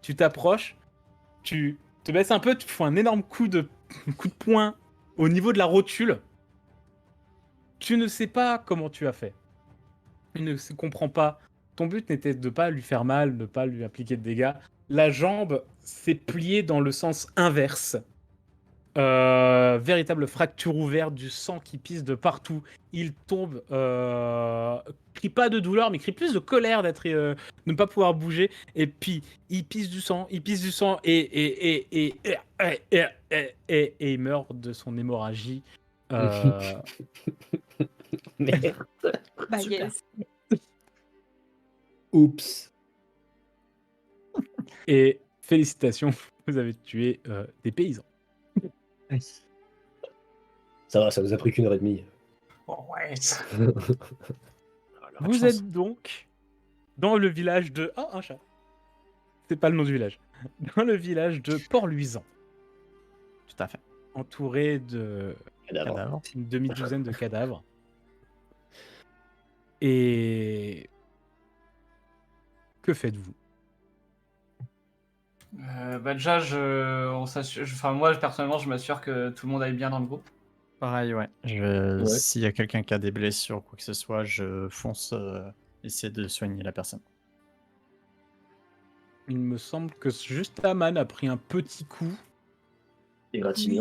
Tu t'approches, tu te baisses un peu, tu fais un énorme coup de poing au niveau de la rotule. Tu ne sais pas comment tu as fait. Tu ne comprends pas. Ton but n'était de pas lui faire mal, de pas lui appliquer de dégâts. La jambe s'est pliée dans le sens inverse. Véritable fracture ouverte, du sang qui pisse de partout. Il tombe, crie pas de douleur, mais crie plus de colère d'être, de ne pas pouvoir bouger. Et puis il pisse du sang, et il meurt de son hémorragie. Euh, Merde. Bah Super. yes. Oups. et félicitations, vous avez tué des paysans. Ça va, ça vous a pris qu'une heure et demie. Oh, ouais. Vous êtes donc dans le village de... Oh, un chat. C'est pas le nom du village. Dans le village de Port-Luisant, Tout à fait. entouré de Cadavre. Cadavre. une demi-douzaine de cadavres. Et que faites-vous? Bah déjà, moi personnellement, je m'assure que tout le monde aille bien dans le groupe. Pareil, ouais. Ouais. S'il y a quelqu'un qui a des blessures ou quoi que ce soit, je fonce essayer de soigner la personne. Il me semble que juste Aman a pris un petit coup, Égratigné.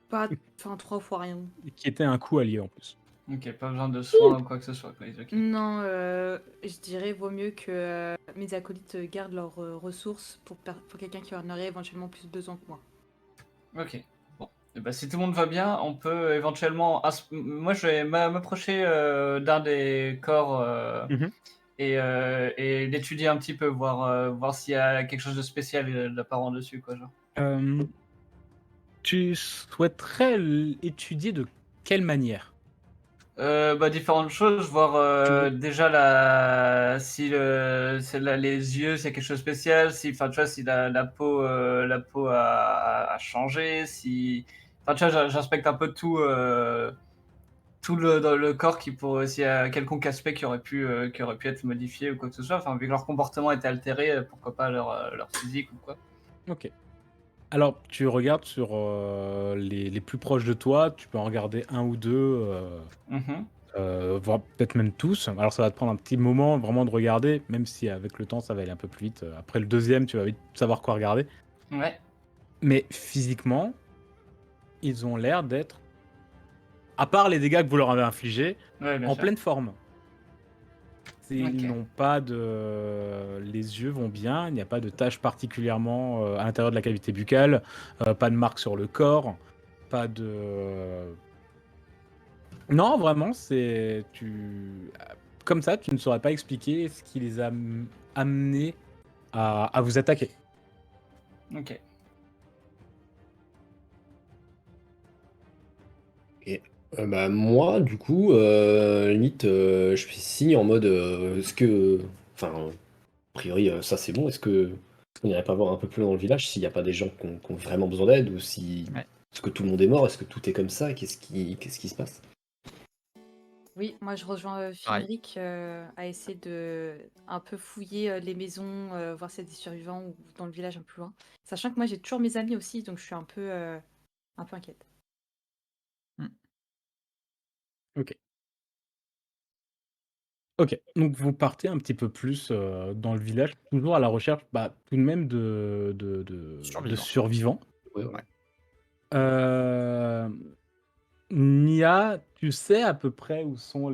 Pas, enfin, 3 fois rien. qui était un coup allié en plus. Ok, pas besoin de soins ou quoi que ce soit. Quoi. Ok. Non, je dirais vaut mieux que mes acolytes gardent leurs ressources pour quelqu'un qui en aurait éventuellement plus besoin que moi. Ok. Bon. Et bah, si tout le monde va bien, on peut éventuellement. Moi, je vais m'approcher d'un des corps Mhm. et l'étudier un petit peu, voir s'il y a quelque chose de spécial d'apparent dessus, quoi, genre. Tu souhaiterais étudier de quelle manière? Bah, différentes choses, voir déjà les yeux, c'est quelque chose de spécial, enfin, tu vois, si la peau a changé, enfin, tu vois, j'inspecte un peu tout, dans le corps s'il y a quelconque aspect qui aurait pu être modifié ou quoi que ce soit, enfin, vu que leur comportement était altéré, pourquoi pas leur physique ou quoi. Ok. Alors, tu regardes sur les plus proches de toi, tu peux en regarder un ou deux, Mhm. voire peut-être même tous. Alors, ça va te prendre un petit moment vraiment de regarder, même si avec le temps, ça va aller un peu plus vite. Après le deuxième, tu vas vite savoir quoi regarder. Ouais. Mais physiquement, ils ont l'air d'être, à part les dégâts que vous leur avez infligés, Ouais, bien en sûr. pleine forme. Ils Ok. n'ont pas de... Les yeux vont bien, il n'y a pas de taches particulièrement à l'intérieur de la cavité buccale, pas de marque sur le corps, pas de... Non, vraiment, c'est... Comme ça, tu ne saurais pas expliquer ce qui les a amenés à vous attaquer. Ok. Et bah, moi, du coup, limite, je fais signe en mode est-ce que. Enfin, a priori, ça c'est bon. Est-ce qu'on n'irait pas voir un peu plus loin dans le village s'il n'y a pas des gens qui ont vraiment besoin d'aide ou si. Ouais. Est-ce que tout le monde est mort? Est-ce que tout est comme ça? Qu'est-ce qui se passe? Oui, moi je rejoins Pareil. Finric à essayer de un peu fouiller les maisons, voir s'il y a des survivants ou dans le village un peu plus loin. Sachant que moi j'ai toujours mes amis aussi, donc je suis un peu inquiète. Mm. Ok. Ok, donc vous partez un petit peu plus dans le village, toujours à la recherche tout de même de Survivant. survivants. Ouais, ouais. Ouais. Nia, tu sais à peu près où sont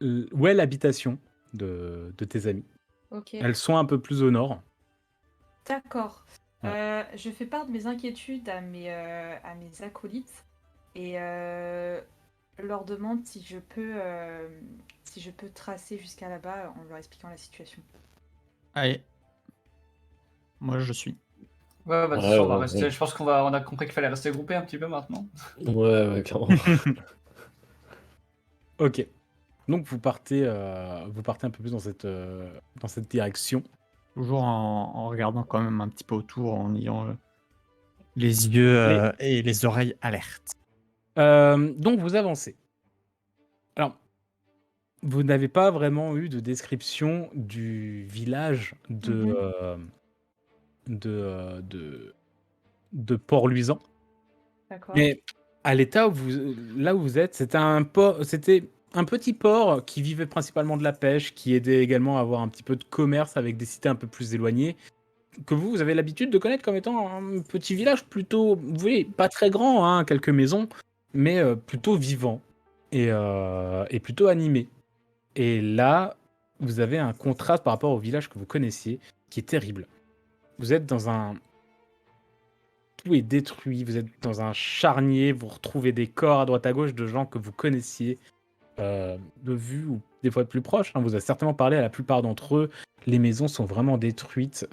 où est l'habitation de tes amis. Ok, Elles sont un peu plus au nord. d'accord. Ouais. Je fais part de mes inquiétudes à mes acolytes et leur demande si je peux tracer jusqu'à là-bas en leur expliquant la situation. Allez, moi je suis. Ouais, bah de toute Ouais, façon, on va ouais, rester. ouais. Je pense on a compris qu'il fallait rester groupé un petit peu maintenant. Ouais, ouais, clairement. Ok, donc vous partez un peu plus dans cette direction. Toujours en regardant quand même un petit peu autour, en ayant les yeux Les- et les oreilles alertes. Donc vous avancez. Alors, vous n'avez pas vraiment eu de description du village Mhm. de, de Port-Luisant. D'accord. Mais à l'état là où vous êtes, c'était un petit port qui vivait principalement de la pêche, qui aidait également à avoir un petit peu de commerce avec des cités un peu plus éloignées, que vous avez l'habitude de connaître comme étant un petit village plutôt, vous voyez, pas très grand, hein, quelques maisons, mais plutôt vivant et plutôt animé. Et là, vous avez un contraste par rapport au village que vous connaissiez, qui est terrible. Vous êtes dans un... Tout est détruit, vous êtes dans un charnier, vous retrouvez des corps à droite à gauche de gens que vous connaissiez de vue ou des fois de plus proche. Hein. Vous avez certainement parlé à la plupart d'entre eux. Les maisons sont vraiment détruites.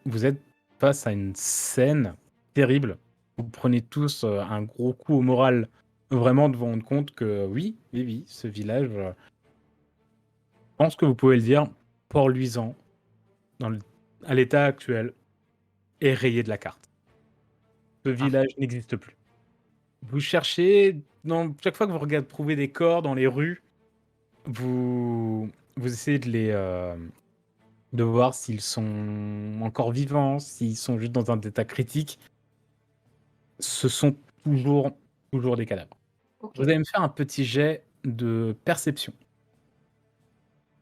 Vous êtes face à une scène terrible. Vous prenez tous un gros coup au moral, vraiment de vous rendre compte que oui, oui, oui, ce village, je pense que vous pouvez le dire, Port-Luisant, à l'état actuel, est rayé de la carte. Ce Ah. village n'existe plus. Vous cherchez, chaque fois que vous regardez trouver des corps dans les rues, vous essayez de voir s'ils sont encore vivants, s'ils sont juste dans un état critique. Ce sont toujours des cadavres. Ok. Vous allez me faire un petit jet de perception.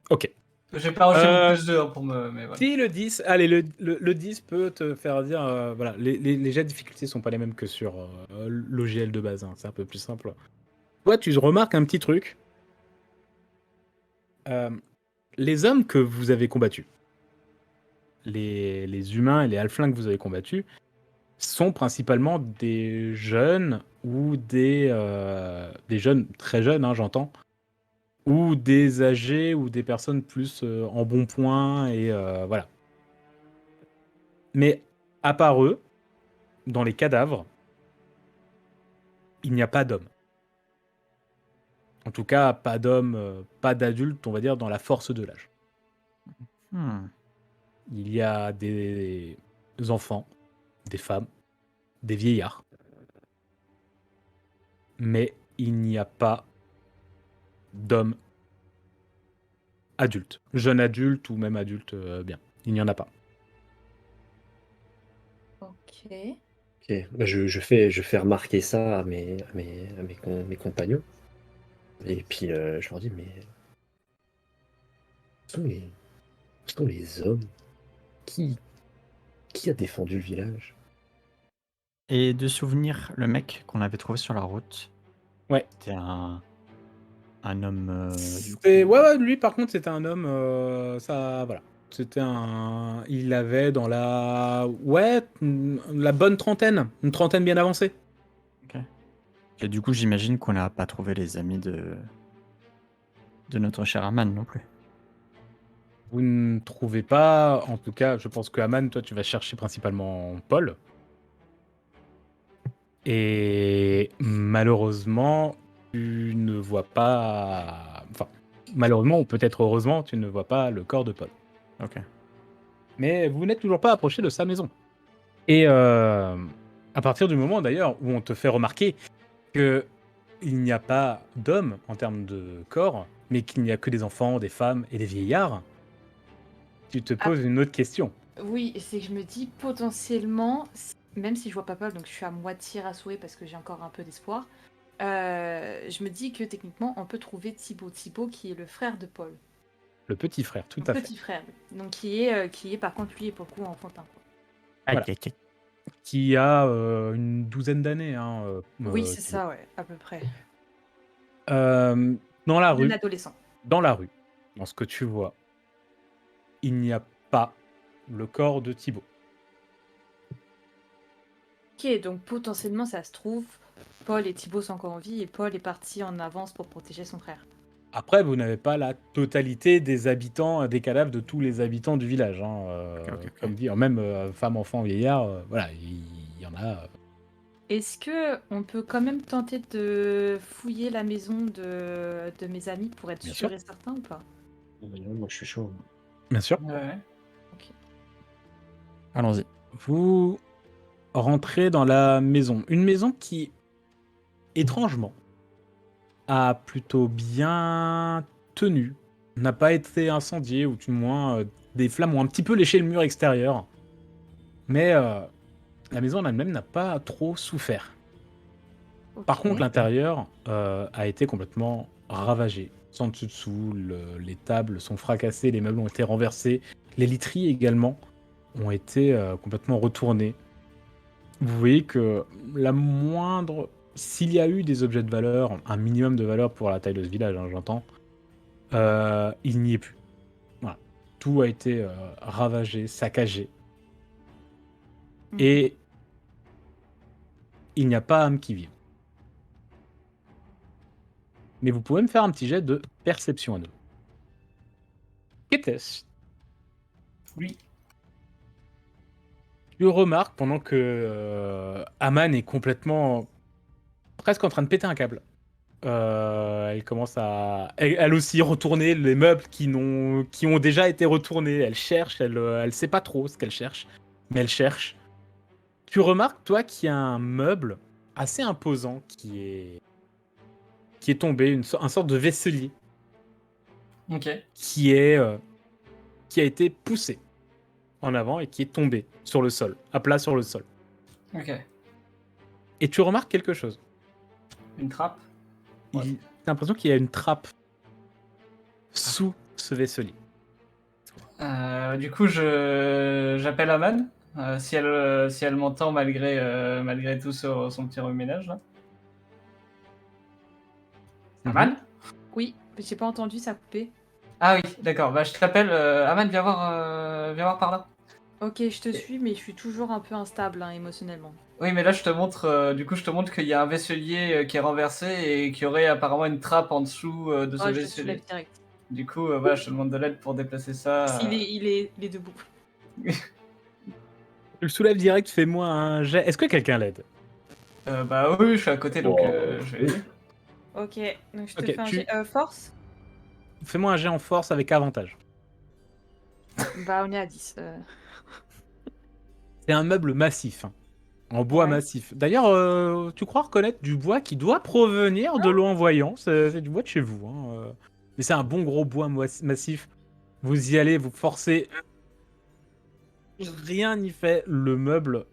Ok. J'ai pas reçu mon Euh, +2 hein, pour me. Mais voilà. Si le 10, allez, le 10 peut te faire dire, voilà, les jets de difficulté sont pas les mêmes que sur l'OGL de base, hein, c'est un peu plus simple. Toi, tu remarques un petit truc. Euh, les hommes que vous avez combattus, les humains et les halflings que vous avez combattus, sont principalement des jeunes ou des jeunes, très jeunes, hein, j'entends, ou des âgés ou des personnes plus en bon point et voilà. Mais à part eux, dans les cadavres, il n'y a pas d'hommes. En tout cas, pas d'hommes, pas d'adultes, on va dire, dans la force de l'âge. Hmm. Il y a des enfants, des femmes, des vieillards. Mais il n'y a pas d'hommes adultes. Jeunes adultes ou même adultes bien. Il n'y en a pas. Ok. Ok, bah, je fais remarquer ça à mes compagnons. Et puis je leur dis, mais où sont les hommes? Qui, qui a défendu le village? Et de souvenir, le mec qu'on avait trouvé sur la route, Ouais. c'était un un homme. Du coup. Ouais, lui par contre c'était un homme, ça voilà. Il avait dans la bonne trentaine, une trentaine bien avancée. Ok. Et du coup, j'imagine qu'on n'a pas trouvé les amis de notre cher Aman non plus. Vous ne trouvez pas, en tout cas, je pense que Aman, toi tu vas chercher principalement Paul. Et malheureusement, tu ne vois pas. Enfin, malheureusement ou peut-être heureusement, tu ne vois pas le corps de Paul. Ok. Mais vous n'êtes toujours pas approché de sa maison. Et à partir du moment d'ailleurs où on te fait remarquer que il n'y a pas d'hommes en termes de corps, mais qu'il n'y a que des enfants, des femmes et des vieillards, tu te Ah. poses une autre question. Oui, c'est que je me dis potentiellement, même si je vois pas Paul, donc je suis à moitié rassurée parce que j'ai encore un peu d'espoir, je me dis que techniquement on peut trouver Thibaut. Thibaut qui est le frère de Paul. Le petit frère, tout Mon à fait. petit frère. Donc qui est par contre lui est pour le coup enfantin. Aïe, Voilà. aïe, aïe. Qui a une douzaine d'années. Hein, Oui, c'est Thibaut. ça, ouais, à peu près. Dans la Un rue, adolescent. dans ce que tu vois, il n'y a pas le corps de Thibaut. Ok, donc potentiellement ça se trouve, Paul et Thibaut sont encore en vie et Paul est parti en avance pour protéger son frère. Après, vous n'avez pas la totalité des habitants, des cadavres de tous les habitants du village. Hein, Ok. Comme dit, même femmes, enfants, vieillards, voilà, il y en a. Est-ce que on peut quand même tenter de fouiller la maison de mes amis pour être Bien sûr sûr. et certain ou pas? Moi, je suis chaud. Bien sûr. Ouais. Allons-y. Vous rentrez dans la maison. Une maison qui, étrangement, a plutôt bien tenu, n'a pas été incendiée, ou du moins des flammes ont un petit peu léché le mur extérieur. Mais la maison en elle-même n'a pas trop souffert. Par Ok. contre, l'intérieur a été complètement ravagé. Sans dessus-dessous, les tables sont fracassées, les meubles ont été renversés, les literies également ont été complètement retournées. Vous voyez que la moindre... S'il y a eu des objets de valeur, un minimum de valeur pour la taille de ce village, hein, j'entends, il n'y est plus. Voilà. Tout a été ravagé, saccagé. Mhm. Et il n'y a pas âme qui vive. Mais vous pouvez me faire un petit jet de perception à nous. Qu'était-ce? Oui. Tu remarques pendant que Aman est complètement... presque en train de péter un câble. Elle commence à... Elle aussi retourner les meubles qui ont déjà été retournés. Elle cherche, elle sait pas trop ce qu'elle cherche, mais elle cherche. Tu remarques, toi, qu'il y a un meuble assez imposant qui est tombé, un sorte de vaisselier Ok. qui a été poussé en avant et qui est tombé sur le sol, à plat sur le sol. Ok. Et tu remarques quelque chose. Une trappe. Ouais. T'as l'impression qu'il y a une trappe sous ce vaisselier. Du coup, j'appelle Aman. Si elle m'entend malgré tout son petit reménage là. Aman? Oui, mais j'ai pas entendu, ça a coupé. Ah oui, d'accord. Bah je t'appelle. Aman, viens voir par là. Ok, je te suis, mais je suis toujours un peu instable hein, émotionnellement. Oui, mais là je te montre. Du coup, je te montre qu'il y a un vaisselier qui est renversé et qu'il y aurait apparemment une trappe en dessous de ce Oh, je le vaisselier. soulève direct. Du coup, voilà, je te demande de l'aide pour déplacer ça. Il est debout. Tu le soulèves direct, fais-moi un jet. Est-ce que quelqu'un l'aide? Bah oui, je suis à côté donc Oh. je vais. Ok, donc je te Ok, fais un jet. Force? Fais-moi un jet en force avec avantage. Bah, on est à 10. C'est un meuble massif, hein, en bois Ouais. massif. D'ailleurs, tu crois reconnaître du bois qui doit provenir de l'eau en voyant. C'est du bois de chez vous. Hein. Mais c'est un bon gros bois massif. Vous y allez, vous forcez. Rien n'y fait. Le meuble,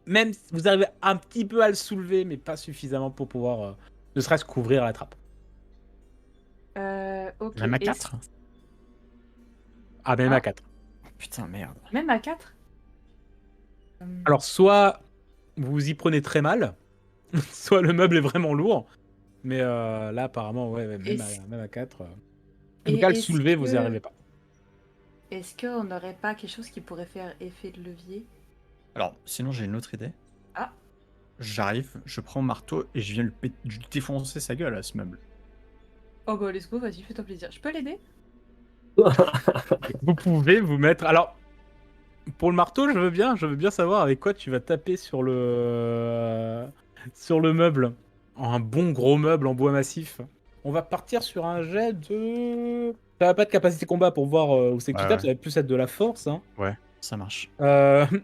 même si vous arrivez un petit peu à le soulever, mais pas suffisamment pour pouvoir ne serait-ce couvrir la trappe. Ok. Même à et 4. Ah, même Ah. à 4. Putain, merde. Même à 4? Alors, soit vous y prenez très mal, soit le meuble est vraiment lourd, Mais là, apparemment, ouais, Est-ce même à 4. En tout et cas, le est-ce soulever, vous y que arrivez pas. est-ce qu'on n'aurait pas quelque chose qui pourrait faire effet de levier? Alors, sinon, j'ai une autre idée. Ah, J'arrive, je prends mon marteau et je viens lui défoncer sa gueule à ce meuble. oh bah let's go, vas-y, fais-toi plaisir. Je peux l'aider? Vous pouvez vous mettre. Alors, pour le marteau, je veux bien savoir avec quoi tu vas taper sur le meuble. Un bon gros meuble en bois massif. On va partir sur un jet de. Ça va pas de capacité combat pour voir où c'est que tu Ouais, tapes, ouais. ça va plus être de la force. Hein. Ouais, ça marche.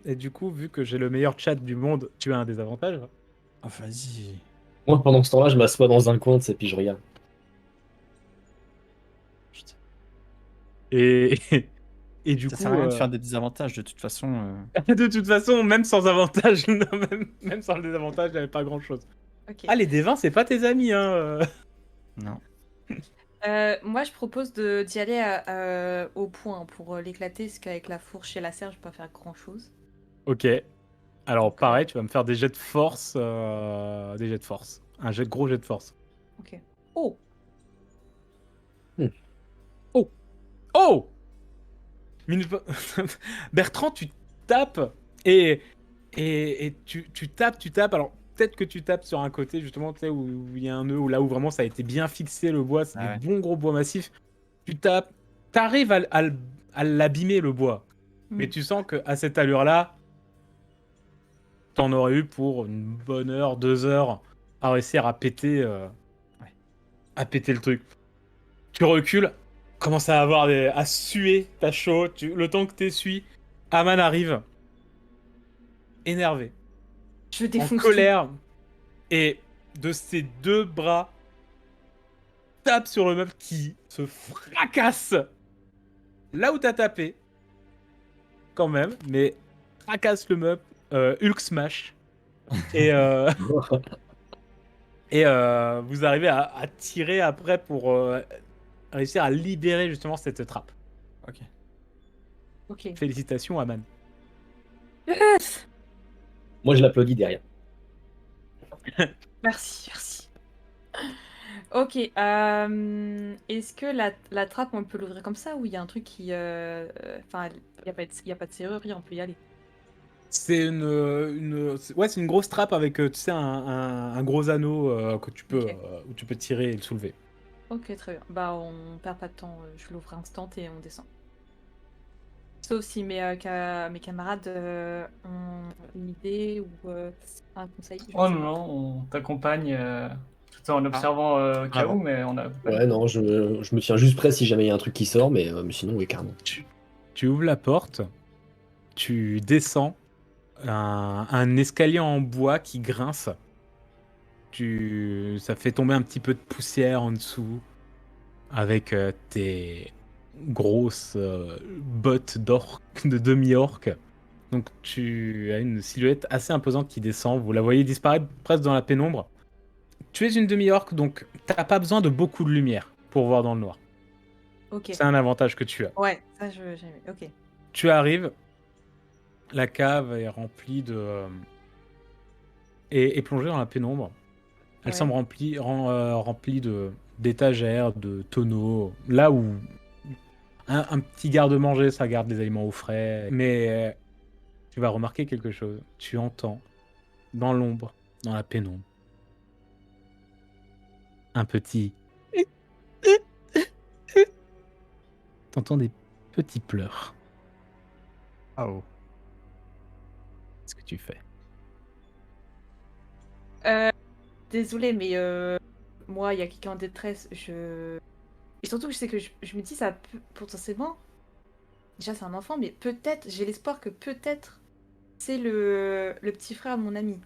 Et du coup, vu que j'ai le meilleur chat du monde, tu as un désavantage. Oh, vas-y. Moi, pendant ce temps-là, je m'assois dans un coin, et puis je regarde. Putain. Et, et du Ça sert coup, à rien de faire des désavantages de toute façon. de toute façon, même sans avantage, non, même sans le désavantage, il n'y avait pas grand-chose. Ok. Ah, les D20, c'est pas tes amis, hein. Non. Moi, je propose d'y aller au point pour l'éclater, parce qu'avec la fourche et la serre, je peux pas faire grand-chose. Ok. Alors, Donc, pareil, tu vas me faire des jets de force. Des jets de force. Gros jet de force. ok. Oh! Oh! Minute... Bertrand, tu tapes et, tu tapes. Alors, peut-être que tu tapes sur un côté, justement, tu sais, où il y a un nœud, ou là où vraiment ça a été bien fixé, le bois, c'est Ah des ouais. bons gros bois massifs. Tu tapes, t'arrives à l'abîmer, le bois. Mais Hmm. tu sens qu'à cette allure-là, t'en aurais eu pour une bonne heure, 2 heures, à réussir Ouais. à péter le truc. Tu recules, commences à à suer, t'as chaud, le temps que t'essuies, Aman arrive, énervé, Je en défonce tout. colère, et de ses 2 bras, tape sur le meuble qui se fracasse là où t'as tapé, quand même, mais fracasse le meuble, Hulk smash, et, vous arrivez à tirer après pour réussir à libérer justement cette trappe. Ok. Ok. Félicitations, Aman. Yes! Moi, je l'applaudis derrière. Merci, merci. Ok, est-ce que la trappe, on peut l'ouvrir comme ça ou il y a un truc qui... Enfin, il y a pas de serrure, on peut y aller. C'est ouais, c'est une grosse trappe avec, tu sais, un gros anneau que tu peux, Ok. où tu peux tirer et le soulever. Ok, très bien. Bah, on perd pas de temps, je l'ouvre instant et on descend. Sauf si mes camarades ont une idée ou un conseil, je Oh sais non, pas. non, on t'accompagne tout en observant au cas Avant. où, mais on accompagne. Ouais, non, je me tiens juste prêt si jamais il y a un truc qui sort, mais sinon, oui, carrément. Tu ouvres la porte, tu descends un escalier en bois qui grince. Ça fait tomber un petit peu de poussière en dessous avec tes grosses bottes d'orque, de demi-orc. Donc tu as une silhouette assez imposante qui descend. Vous la voyez disparaître presque dans la pénombre. Tu es une demi-orc, donc t'as pas besoin de beaucoup de lumière pour voir dans le noir. Ok. C'est un avantage que tu as. Ouais, ça, j'ai... Ok. Tu arrives, la cave est remplie est plongée dans la pénombre. Elle Ouais. semble remplie d'étagères, de tonneaux. Là où un petit garde-manger, ça garde des aliments au frais. Mais tu vas remarquer quelque chose. Tu entends dans l'ombre, dans la pénombre, un petit. T'entends des petits pleurs. Ah oh. Qu'est-ce que tu fais? Désolée, mais moi, il y a quelqu'un en détresse. Et surtout, je sais que je me dis, ça peut potentiellement. Déjà, c'est un enfant, mais peut-être, j'ai l'espoir que peut-être c'est le petit frère de mon ami.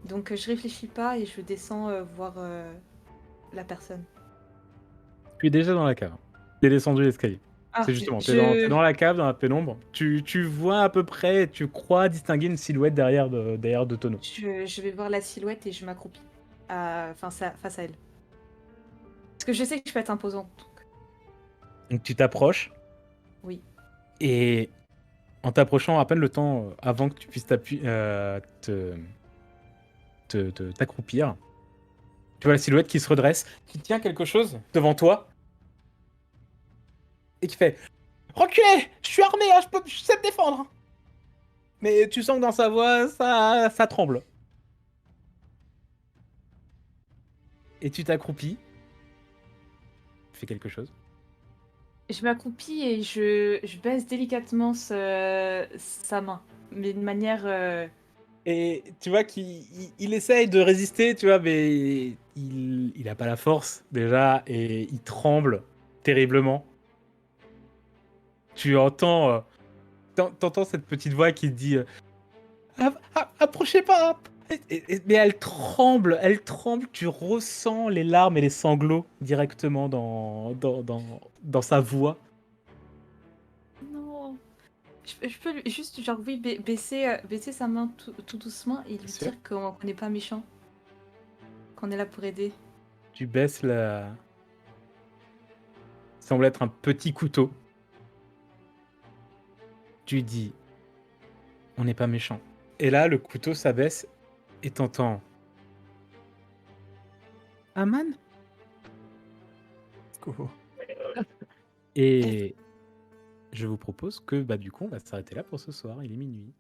Donc, je réfléchis pas et je descends voir la personne. Tu es déjà dans la cave. T'es descendu l'escalier. Ah, C'est justement, t'es dans la cave, dans la pénombre. Tu vois à peu près, tu crois distinguer une silhouette derrière deux tonneaux. je vais voir la silhouette et je m'accroupis face à elle. Parce que je sais que je peux être imposante. Donc tu t'approches, Oui. et en t'approchant à peine le temps avant que tu puisses t'accroupir, Tu vois la silhouette qui se redresse, qui tient quelque chose devant toi, et qui fait « Reculez! Je suis armé, hein, je sais me défendre !» Mais tu sens que dans sa voix, ça tremble. Et tu t'accroupis. Tu fais quelque chose. Je m'accroupis et je baisse délicatement sa main, mais de manière. Et tu vois qu'il essaye de résister, tu vois, mais il a pas la force déjà et il tremble terriblement. Tu entends, t'entends cette petite voix qui te dit approchez pas. Mais elle tremble. Tu ressens les larmes et les sanglots directement dans sa voix. Non. Je peux juste, genre, oui, baisser sa main tout doucement et lui sûr. dire qu'on n'est pas méchant. Qu'on est là pour aider. Tu baisses la. Ça semble être un petit couteau. Tu lui dis on n'est pas méchant. Et là, le couteau s'abaisse et t'entends. Aman? Go. Et je vous propose que bah du coup on va s'arrêter là pour ce soir, il est minuit.